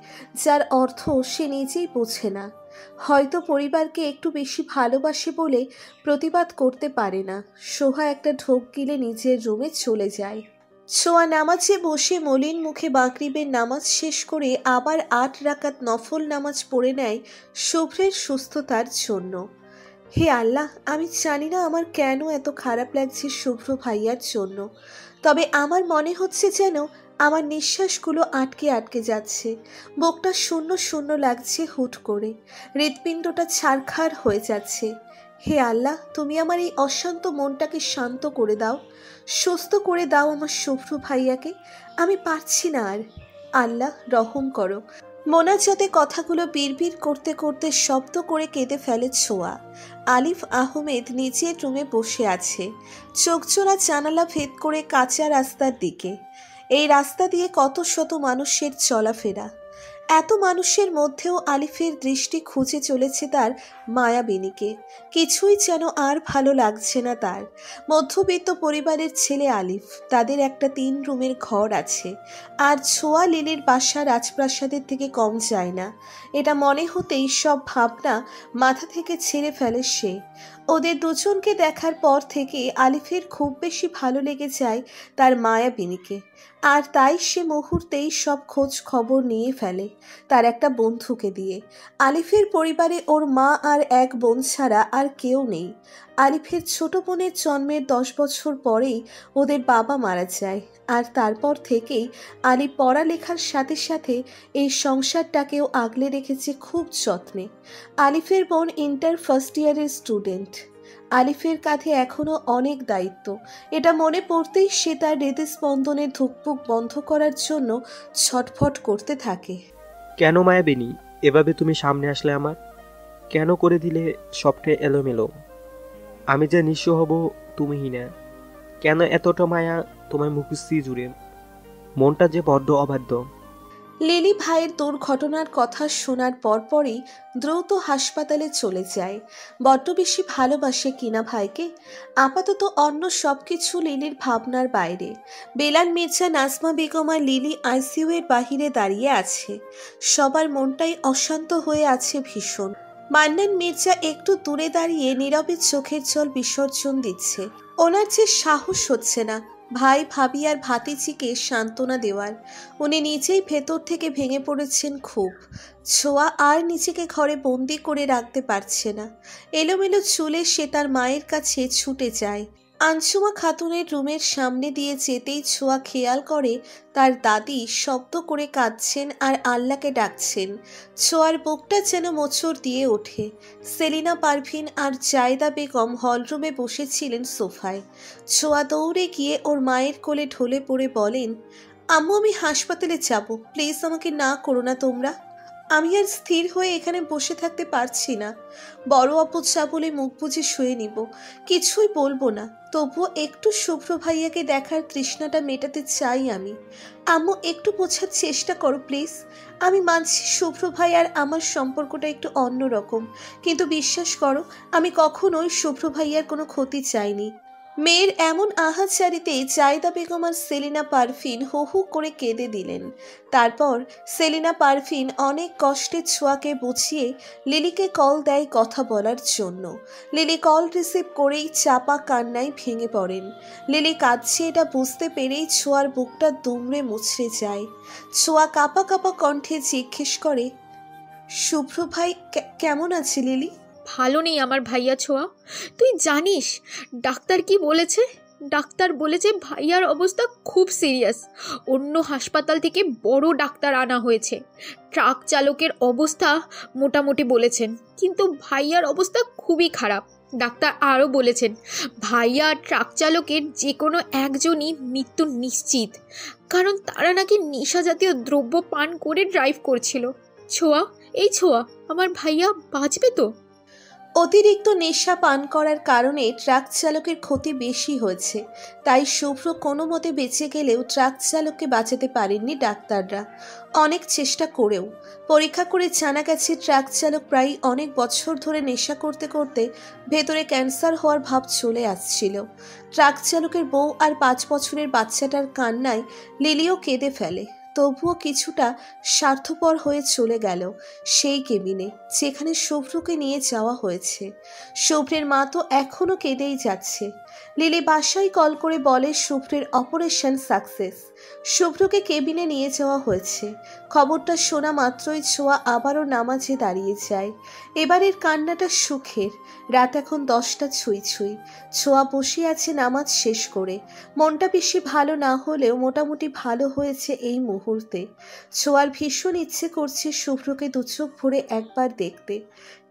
যার অর্থ সে নিজেই বোঝে না। হয়তো পরিবারকে একটু বেশি ভালোবাসে বলে প্রতিবাদ করতে পারে না। সোহা একটা ঢোক গিলে নিজের রুমে চলে যায়। ছোঁয়া নামাজে বসে মলিন মুখে মাগরিবের নামাজ শেষ করে আবার 8 রাকাত নফল নামাজ পড়ে নেয় শুভ্রের সুস্থতার জন্য। হে আল্লাহ, আমি জানি না আমার কেন এত খারাপ লাগছে শুভ্র ভাইয়ার জন্য, তবে আমার মনে হচ্ছে যেন আমার নিঃশ্বাসগুলো আটকে আটকে যাচ্ছে। বুকটা শূন্য শূন্য লাগছে হুট করে, হৃৎপিণ্ডটা ছারখার হয়ে যাচ্ছে। হে আল্লাহ, তুমি আমার এই অশান্ত মনটাকে শান্ত করে দাও, সুস্থ করে দাও আমার শুভ্র ভাইয়াকে। আমি পারছি না আর। আল্লাহ রহম করো। মোনাজাতে কথাগুলো বিড়বিড় করতে করতে শব্দ করে কেঁদে ফেলে ছোঁয়া। আলিফ আহমেদ নিজের রুমে বসে আছে, চোখজোড়া জানালা ভেদ করে কাঁচা রাস্তার দিকে। এই রাস্তা দিয়ে কত শত মানুষের চলাফেরা। এত মানুষের মধ্যেও আলিফের দৃষ্টি খুঁজে চলেছে তার মায়াবিনীকে। কিছুই যেন আর ভালো লাগছে না তার। মধ্যবিত্ত পরিবারের ছেলে আলিফ, তাদের একটা 3 রুমের ঘর আছে, আর ছোঁয়া লিলির বাসা রাজপ্রাসাদের থেকে কম যায় না। এটা মনে হতেই সব ভাবনা মাথা থেকে ছেড়ে ফেলে সে। ওদের দুজনকে দেখার পর থেকে আলিফের খুব বেশি ভালো লেগে যায় তার মায়াবিনীকে, আর তাই সে মুহূর্তেই সব খোঁজ খবর নিয়ে ফেলে। তার একটা বন্ধুকে দিয়ে। আলিফের পরিবারে ওর মা আর এক বোন ছাড়া আর কেউ নেই। আলিফের ছোট বোনের জন্মের 10 বছর পরেই ওদের বাবা মারা যায়, আর তারপর থেকেই আলিফ পড়ালেখার সাথে সাথে এই সংসারটাকেও আগলে রেখেছে খুব যত্নে। আলিফের বোন ইন্টার ফার্স্ট ইয়ারের স্টুডেন্ট। আলিফের কাঁধে এখনও অনেক দায়িত্ব। এটা মনে পড়তেই সে তার হৃদস্পন্দনের ধুকপুক বন্ধ করার জন্য ছটফট করতে থাকে। কেন মায়াবিনী এভাবে তুমি সামনে আসলে আমার? কেন করে দিলে সবটা এলোমেলো? আমি যে নিঃস্ব হব তুমিই না। কেন এতটা মায়া তোমার মুখস্থি জুড়ে? মনটা যে বড্ড অবাধ্য। লিলি ভাইয়ের দুর্ঘটনার কথা শোনার পরপরই দ্রুত হাসপাতালে চলে যায়। বড্ড বেশি ভালোবাসে কিনা ভাইকে। আপাতত অন্য সবকিছু লিলির ভাবনার বাইরে। বেলাল মির্জা, নাজমা বেগম আর লিলি আইসিইউ এর বাহিরে দাঁড়িয়ে আছে। সবার মনটাই অশান্ত হয়ে আছে ভীষণ। মান্নান মির্জা একটু দূরে দাঁড়িয়ে নীরবে চোখের জল বিসর্জন দিচ্ছে। ওনার যে সাহস হচ্ছে না ভাই, ভাবি আর ভাতিজিকে সান্ত্বনা দেওয়ার। উনি নিজেই ভেতর থেকে ভেঙে পড়েছেন খুব। ছোঁয়া আর নিজেকে ঘরে বন্দি করে রাখতে পারছে না। এলোমেলো চুলে সে তার মায়ের কাছে ছুটে যায়। আনসুমা খাতুনের রুমের সামনে দিয়ে যেতেই ছোঁয়া খেয়াল করে তার দাদি শব্দ করে কাঁদছেন আর আল্লাহকে ডাকছেন। ছোঁয়ার বুকটা যেন মোচড় দিয়ে ওঠে। সেলিনা পারভিন আর জায়দা বেগম হলরুমে বসেছিলেন সোফায়। ছোঁয়া দৌড়ে গিয়ে ওর মায়ের কোলে ঢলে পড়ে বলেন, আম্মু আমি হাসপাতালে যাব, প্লিজ আমাকে না করো না তোমরা। আমি আর স্থির হয়ে এখানে বসে থাকতে পারছি না। বড় আপু চা বলে মুখ বুজে শুয়ে নিব, কিছুই বলবো না। তবুও একটু শুভ্র ভাইয়াকে দেখার তৃষ্ণাটা মেটাতে চাই আমি। আম্মু একটু বোঝার চেষ্টা করো প্লিজ। আমি মানছি শুভ্র ভাই আর আমার সম্পর্কটা একটু অন্যরকম, কিন্তু বিশ্বাস করো আমি কখনোই শুভ্র ভাইয়ার কোনো ক্ষতি চাইনি। মেয়ের এমন আহাচারিতে জায়দা বেগম আর সেলিনা পারভিন হু হু করে কেঁদে দিলেন। তারপর সেলিনা পারভিন অনেক কষ্টে ছোঁয়াকে বুঝিয়ে লিলিকে কল দেয় কথা বলার জন্য। লিলি কল রিসিভ করেই চাপা কান্নায় ভেঙে পড়েন। লিলি কাঁদছে এটা বুঝতে পেরেই ছোঁয়ার বুকটা দুমড়ে মুছড়ে যায়। ছোঁয়া কাঁপা কাঁপা কণ্ঠে জিজ্ঞেস করে, শুভ্র ভাই কেমন আছে লিলি? ভালো নেই আমার ভাইয়া ছোঁয়া। তুই জানিস ডাক্তার কি বলেছে? ডাক্তার বলেছে ভাইয়ার অবস্থা খুব সিরিয়াস। অন্য হাসপাতাল থেকে বড় ডাক্তার আনা হয়েছে। ট্রাক চালকের অবস্থা মোটামুটি বলেছেন, কিন্তু ভাইয়ার অবস্থা খুবই খারাপ। ডাক্তার আরও বলেছেন ভাইয়া আর ট্রাক চালকের যে কোনো একজনই মৃত্যু নিশ্চিত, কারণ তারা নাকি নেশা জাতীয় দ্রব্য পান করে ড্রাইভ করছিল। ছোঁয়া, এই ছোঁয়া, আমার ভাইয়া বাঁচবে তো? অতিরিক্ত নেশা পান করার কারণে ট্রাক চালকের ক্ষতি বেশি হয়েছে। তাই শুভ্র কোনো মতে বেঁচে গেলেও ট্রাক চালককে বাঁচাতে পারেননি ডাক্তাররা, অনেক চেষ্টা করেও। পরীক্ষা করে জানা গেছে ট্রাক চালক প্রায় অনেক বছর ধরে নেশা করতে করতে ভেতরে ক্যান্সার হওয়ার ভাব চলে আসছিল। ট্রাক চালকের বউ আর 5 বছরের বাচ্চাটার কান্নায় লিলিও কেঁদে ফেলে। তবুও কিছুটা স্বার্থপর হয়ে চলে গেল সেই কেবিনে যেখানে শুভ্রকে নিয়ে যাওয়া হয়েছে। শুভ্রের মা তো এখনও কেঁদেই যাচ্ছে। লিলি বাসায় কল করে বলে শুভ্রের অপারেশন সাকসেস। শুভ্রকে কেবিনে নিয়ে যাওয়া হয়েছে। খবরটা শোনা মাত্রই ছোঁয়া আবারও নামাজে দাঁড়িয়ে যায়। এবারের কান্নাটা সুখের। রাত এখন 10টা ছুঁই ছুঁই। ছোঁয়া বসে আছে নামাজ শেষ করে। মনটা বেশি ভালো না হলেও মোটামুটি ভালো হয়েছে এই মুহূর্তে। ছোঁয়ার ভীষণ ইচ্ছে করছে শুভ্রকে দুচোখ ভরে একবার দেখতে,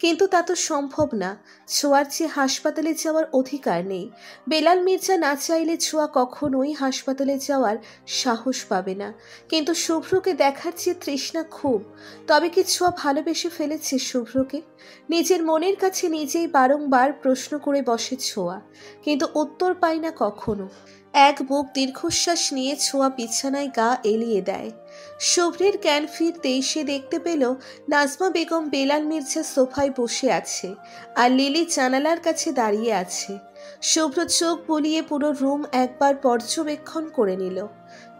কিন্তু তা তো সম্ভব না। ছোঁয়ার যে হাসপাতালে যাওয়ার অধিকার নেই। বেলাল মির্জা না চাইলে ছোঁয়া কখনোই হাসপাতালে যাওয়ার সাহস পাবে না। কিন্তু শুভ্রকে দেখার যে তৃষ্ণা খুব। তবে কি ছোঁয়া ভালোবেসে ফেলেছে শুভ্রকে? নিজের মনের কাছে নিজেই বারংবার প্রশ্ন করে বসে ছোঁয়া, কিন্তু উত্তর পায় না কখনো। এক বুক দীর্ঘশ্বাস নিয়ে ছোঁয়া বিছানায় গা এলিয়ে দেয়। শুভ্রের জ্ঞান ফিরতেই সে দেখতে পেল নাজমা বেগম বেলাল মির্জা সোফায় বসে আছে আর লিলি জানালার কাছে দাঁড়িয়ে আছে। শুভ্র চোখ বুলিয়ে পুরো রুম একবার পর্যবেক্ষণ করে নিল,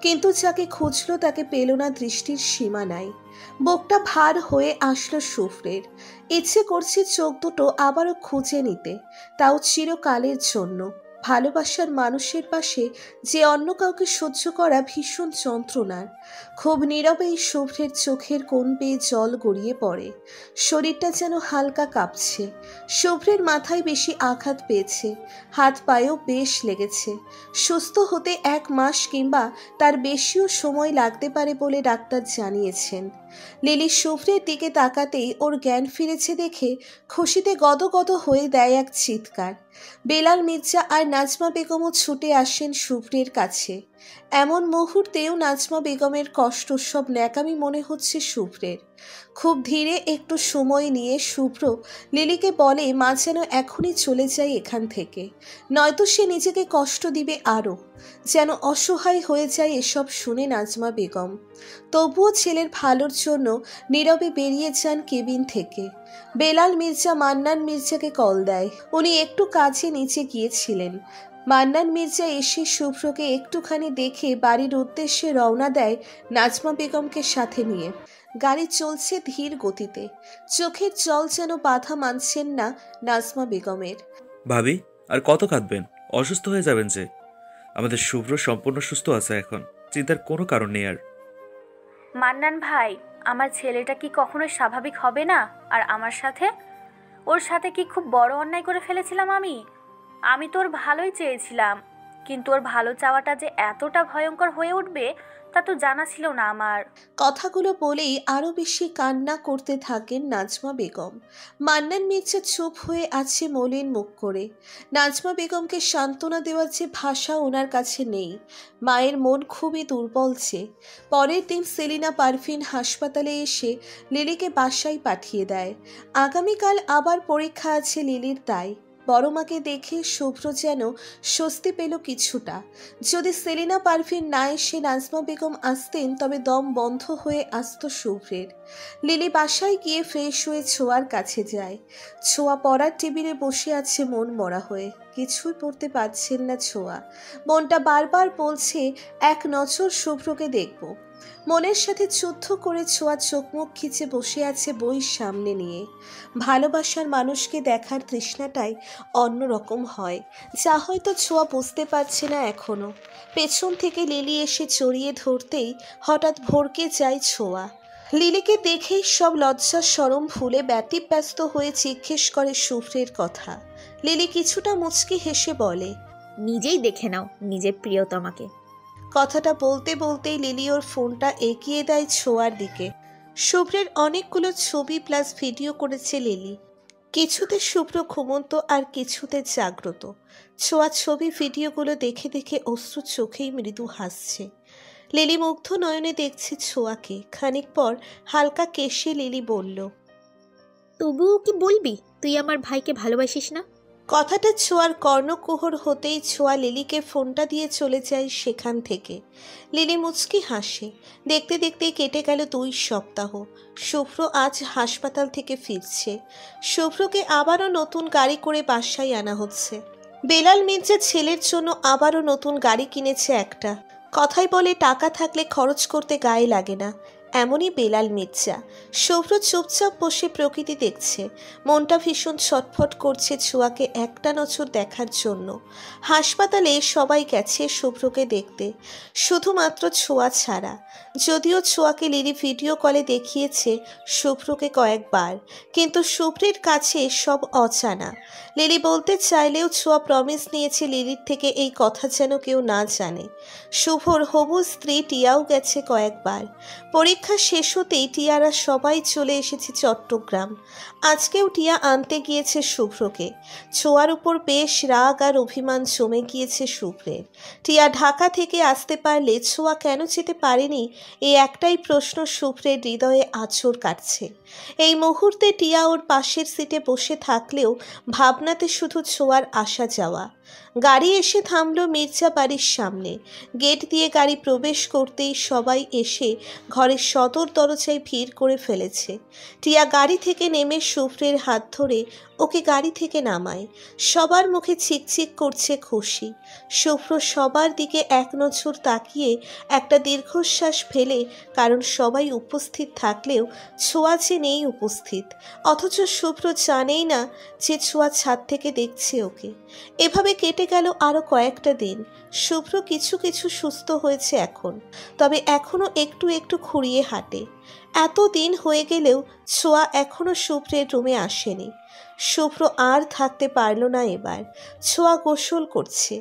কিন্তু যাকে খুঁজল তাকে পেল না। দৃষ্টির সীমা নাই। বুকটা ভার হয়ে আসলো শুভ্রের। ইচ্ছে করছে চোখ দুটো আবারও খুঁজে নিতে, তাও চিরকালের জন্য। ভালোবাসার মানুষের পাশে যে অন্য কাউকে সহ্য করা ভীষণ যন্ত্রণার। খুব নীরবেই শুভ্রের চোখের কোণ বেয়ে জল গড়িয়ে পড়ে। শরীরটা যেন হালকা কাঁপছে। শুভ্রের মাথায় বেশি আঘাত পেয়েছে, হাত পায়েও বেশ লেগেছে। সুস্থ হতে 1 মাস কিংবা তার বেশিও সময় লাগতে পারে বলে ডাক্তার জানিয়েছেন। লিলি শুভ্রের দিকে তাকাতেই ওর জ্ঞান ফিরেছে দেখে খুশিতে গদগদ হয়ে দেয় এক চিৎকার। বেলাল মির্জা আর নাজমা বেগমও ছুটে আসেন শুভ্রের কাছে। এমন মুহূর্তেও নাজমা বেগমের কষ্ট সব ন্যাকামি মনে হচ্ছে শুভ্রের। খুব ধীরে একটু সময় নিয়ে শুভ্র লিলিকে বলে মা যেন এখনই চলে যায় এখান থেকে, নয়তো সে নিজেকে কষ্ট দিবে আরও। যেন অসহায় হয়ে যায় এসব শুনে নাজমা বেগম। তবুও ছেলের ভালোর জন্য নীরবে বেরিয়ে যান কেবিন থেকে। বেলাল মির্জা মান্নান মির্জাকে কল দেয়। উনি একটু কাজে নিচে গিয়েছিলেন। মান্নান মির্জা এসে শুভ্রকে একটুখানি দেখে বাড়ির উদ্দেশ্যে রওনা দেয় নাজমা বেগমকে সাথে নিয়ে। গাড়ি চলছে ধীর গতিতে। চোখের জল যেন বাধা মানছেন না নাজমা বেগমের। ভাবি, আর কত কাঁদবেন? অসুস্থ হয়ে যাবেন যে। আমাদের শুভ্র সম্পূর্ণ সুস্থ আছে এখন, চিন্তার কোনো কারণ নেই আর। মান্নান ভাই, আমার ছেলেটা কি কখনো স্বাভাবিক হবে না? আর আমার সাথে, ওর সাথে কি খুব বড় অন্যায় করে ফেলেছিলাম আমি তো ওর ভালোই চেয়েছিলাম, কিন্তু ওর ভালো চাওয়াটা যে এতটা ভয়ঙ্কর হয়ে উঠবে তা তো জানা ছিল না আমার। কথাগুলো বলেই আরো বেশি কান্না করতে থাকেন নাজমা বেগম। মান্নান মির্জা চুপ হয়ে আছে মলিন মুখ করে। নাজমা বেগমকে সান্ত্বনা দেওয়ার যে ভাষা ওনার কাছে নেই। মায়ের মন খুবই দুর্বল যে। পরের দিন সেলিনা পারভিন হাসপাতালে এসে লিলিকে বাসায় পাঠিয়ে দেয়। আগামীকাল আবার পরীক্ষা আছে লিলির, তাই বড় মাকে দেখে শুভ্র যেন স্বস্তি পেল কিছুটা। যদি সেলিনা পারভিন না এসে নাজমা বেগম আসতেন তবে দম বন্ধ হয়ে আসত শুভ্রের। লিলি বাসায় গিয়ে ফ্রেশ হয়ে ছোঁয়ার কাছে যায়। ছোঁয়া পড়ার টেবিলে বসে আছে মন মরা হয়ে। কিছুই পড়তে পারছেন না ছোঁয়া। মনটা বারবার বলছে এক নজর শুভ্রকে দেখব। মনের সাথে যুদ্ধ করে ছোঁয়া চোখ মুখ খিচে বসে আছে বই সামনে নিয়ে। ভালোবাসার মানুষকে দেখার তৃষ্ণাটাই অন্যরকম হয়, যা হয়তো ছোঁয়া বুঝতে পারছে না এখনো। পেছন থেকে লিলি এসে জড়িয়ে ধরতেই হঠাৎ ভড়কে যায় ছোঁয়া। লিলিকে দেখেই সব লজ্জা শরম ভুলে ব্যতিব্যস্ত হয়ে জিজ্ঞেস করে শুভ্রের কথা। লিলি কিছুটা মুচকি হেসে বলে, নিজেই দেখে নাও নিজের প্রিয়তমাকে। কথাটা বলতে বলতেই লিলি ওর ফোনটা এগিয়ে দেয় ছোঁয়ার দিকে। শুভ্রের অনেকগুলো ছবি প্লাস ভিডিও করেছে লিলি। কিছুতে শুভ্র ঘুমন্ত আর কিছুতে জাগ্রত। ছোঁয়া ছবি ভিডিওগুলো দেখে দেখে অশ্রু চোখেই মৃদু হাসছে। লিলি মুগ্ধ নয়নে দেখছে ছোঁয়াকে। খানিক পর হালকা কেশে লিলি বলল, তবুও কি বলবি তুই আমার ভাইকে ভালোবাসিস না? কথাটা ছোঁয়ার কর্ণকুহর হতেই ছোঁয়া লিলিকে ফোনটা দিয়ে চলে যায় সেখান থেকে। লিলি মুচকি হাসে। দেখতে দেখতে কেটে গেল 2 সপ্তাহ। শুভ্র আজ হাসপাতাল থেকে ফিরছে। শুভ্রকে আবারও নতুন গাড়ি করে বাসায় আনা হচ্ছে। বেলাল মির্জা ছেলের জন্য আবারও নতুন গাড়ি কিনেছে একটা। কথাই বলে টাকা থাকলে খরচ করতে গায়ে লাগে না, এমনই বেলাল মির্জা। শুভ্র চুপচাপ বসে প্রকৃতি দেখছে। মনটা ভীষণ ছটফট করছে ছোঁয়াকে একটা নজর দেখার জন্য। হাসপাতালে সবাই গেছে শুভ্রকে দেখতে, শুধুমাত্র ছোঁয়া ছাড়া। যদিও ছোঁয়াকে লিলি ভিডিও কলে দেখিয়েছে শুভ্রকে কয়েকবার, কিন্তু শুভ্রের কাছে সব অজানা। লিলি বলতে চাইলেও ছোঁয়া প্রমিস নিয়েছে লিলির থেকে এই কথা যেন কেউ না জানে। শুভর হবু স্ত্রী টিয়াও গেছে কয়েকবার। পরীক্ষা শেষ হতেই টিয়ারা সবাই চলে এসেছে চট্টগ্রাম। আজকেও টিয়া আনতে গিয়েছে শুভ্রকে। ছোঁয়ার উপর বেশ রাগ আর অভিমান জমে গিয়েছে শুভ্রের। টিয়া ঢাকা থেকে আসতে পারলে ছোঁয়া কেন যেতে পারেনি, এই একটাই প্রশ্ন শুভ্রের হৃদয়ে আঁচড় কাটছে। এই মুহূর্তে টিয়া ওর পাশের সিটে বসে থাকলেও ভাবনাতে শুধু ছোঁয়ার আসা যাওয়া। গাড়ি এসে থামল মির্জা বাড়ির সামনে। গেট দিয়ে গাড়ি প্রবেশ করতেই সবাই এসে ঘরের সদর দরজায় ভিড় করে ফেলেছে। টিয়া গাড়ি থেকে নেমে শুভ্রের হাত ধরে ওকে গাড়ি থেকে নামায়। সবার মুখে চিকচিক করছে খুশি। শুভ্র সবার দিকে এক নজর তাকিয়ে একটা দীর্ঘশ্বাস ফেলে, কারণ সবাই উপস্থিত থাকলেও ছোঁয়া যে নেই উপস্থিত, অথচ শুভ্র জানেই না যে ছোঁয়া ছাদ থেকে দেখছে ওকে। এভাবে কেটে গেল আরও কয়েকটা দিন। শুভ্র কিছু কিছু সুস্থ হয়েছে এখন, তবে এখনও একটু একটু খুঁড়িয়ে হাঁটে। এত দিন হয়ে গেলেও ছোঁয়া এখনও শুভ্রের রুমে আসেনি। শুভ্র আর থাকতে পারল না এবার। ছোঁয়া গোসল করছে,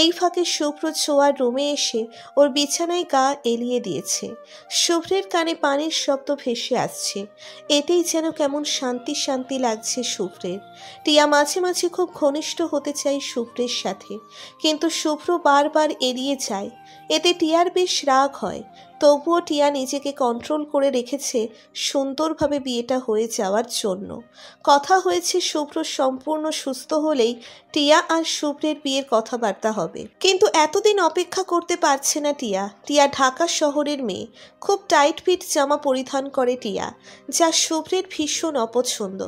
এই ফাঁকে শুভ্র ছোঁয়ার রুমে এসে ওর বিছানায় গা এলিয়ে দিয়েছে। শুভ্রের কানে পানির শব্দ ভেসে আসছে, এতেই যেন কেমন শান্তি শান্তি লাগছে শুভ্রের। টিয়া মাঝে মাঝে খুব ঘনিষ্ঠ হতে চায় শুভ্রের সাথে, কিন্তু শুভ্র বারবার এড়িয়ে যায়। এতে টিয়ার বেশ রাগ হয়, তবুও টিয়া নিজেকে কন্ট্রোল করে রেখেছে সুন্দরভাবে বিয়েটা হয়ে যাওয়ার জন্য। কথা হয়েছে শুভ্র সম্পূর্ণ সুস্থ হলেই টিয়া আর শুভ্রের বিয়ের কথাবার্তা হবে। কিন্তু এতদিন অপেক্ষা করতে পারছে না টিয়া। টিয়া ঢাকা শহরের মেয়ে, খুব টাইট ফিট জামা পরিধান করে টিয়া, যা শুভ্রের ভীষণ অপছন্দ।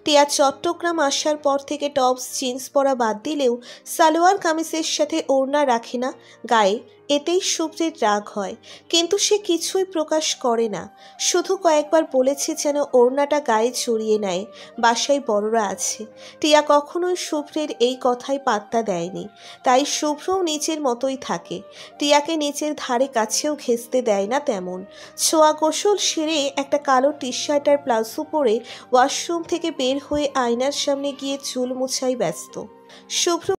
টিয়া চট্টগ্রাম আসার পর থেকে টপস জিন্স পরা বাদ দিলেও সালোয়ার কামিজের সাথে ওড়না রাখে না গায়ে, এতেই শুভ্রের রাগ হয়। কিন্তু সে কিছুই প্রকাশ করে না, শুধু কয়েকবার বলেছে যেন ওড়নাটা গায়ে জড়িয়ে নেয়, বাসায় বড়রা আছে। টিয়া কখনোই শুভ্রের এই কথায় পাত্তা দেয়নি, তাই শুভ্রও নিজের মতোই থাকে। টিয়াকে নিজের ধারে কাছেও ঘেঁষতে দেয় না তেমন। ছোঁয়া গোসল সেরে একটা কালো টি শার্ট আর প্লাজো পরে ওয়াশরুম থেকে বের হয়ে আয়নার সামনে গিয়ে চুল মোছায় ব্যস্ত। শুভ্র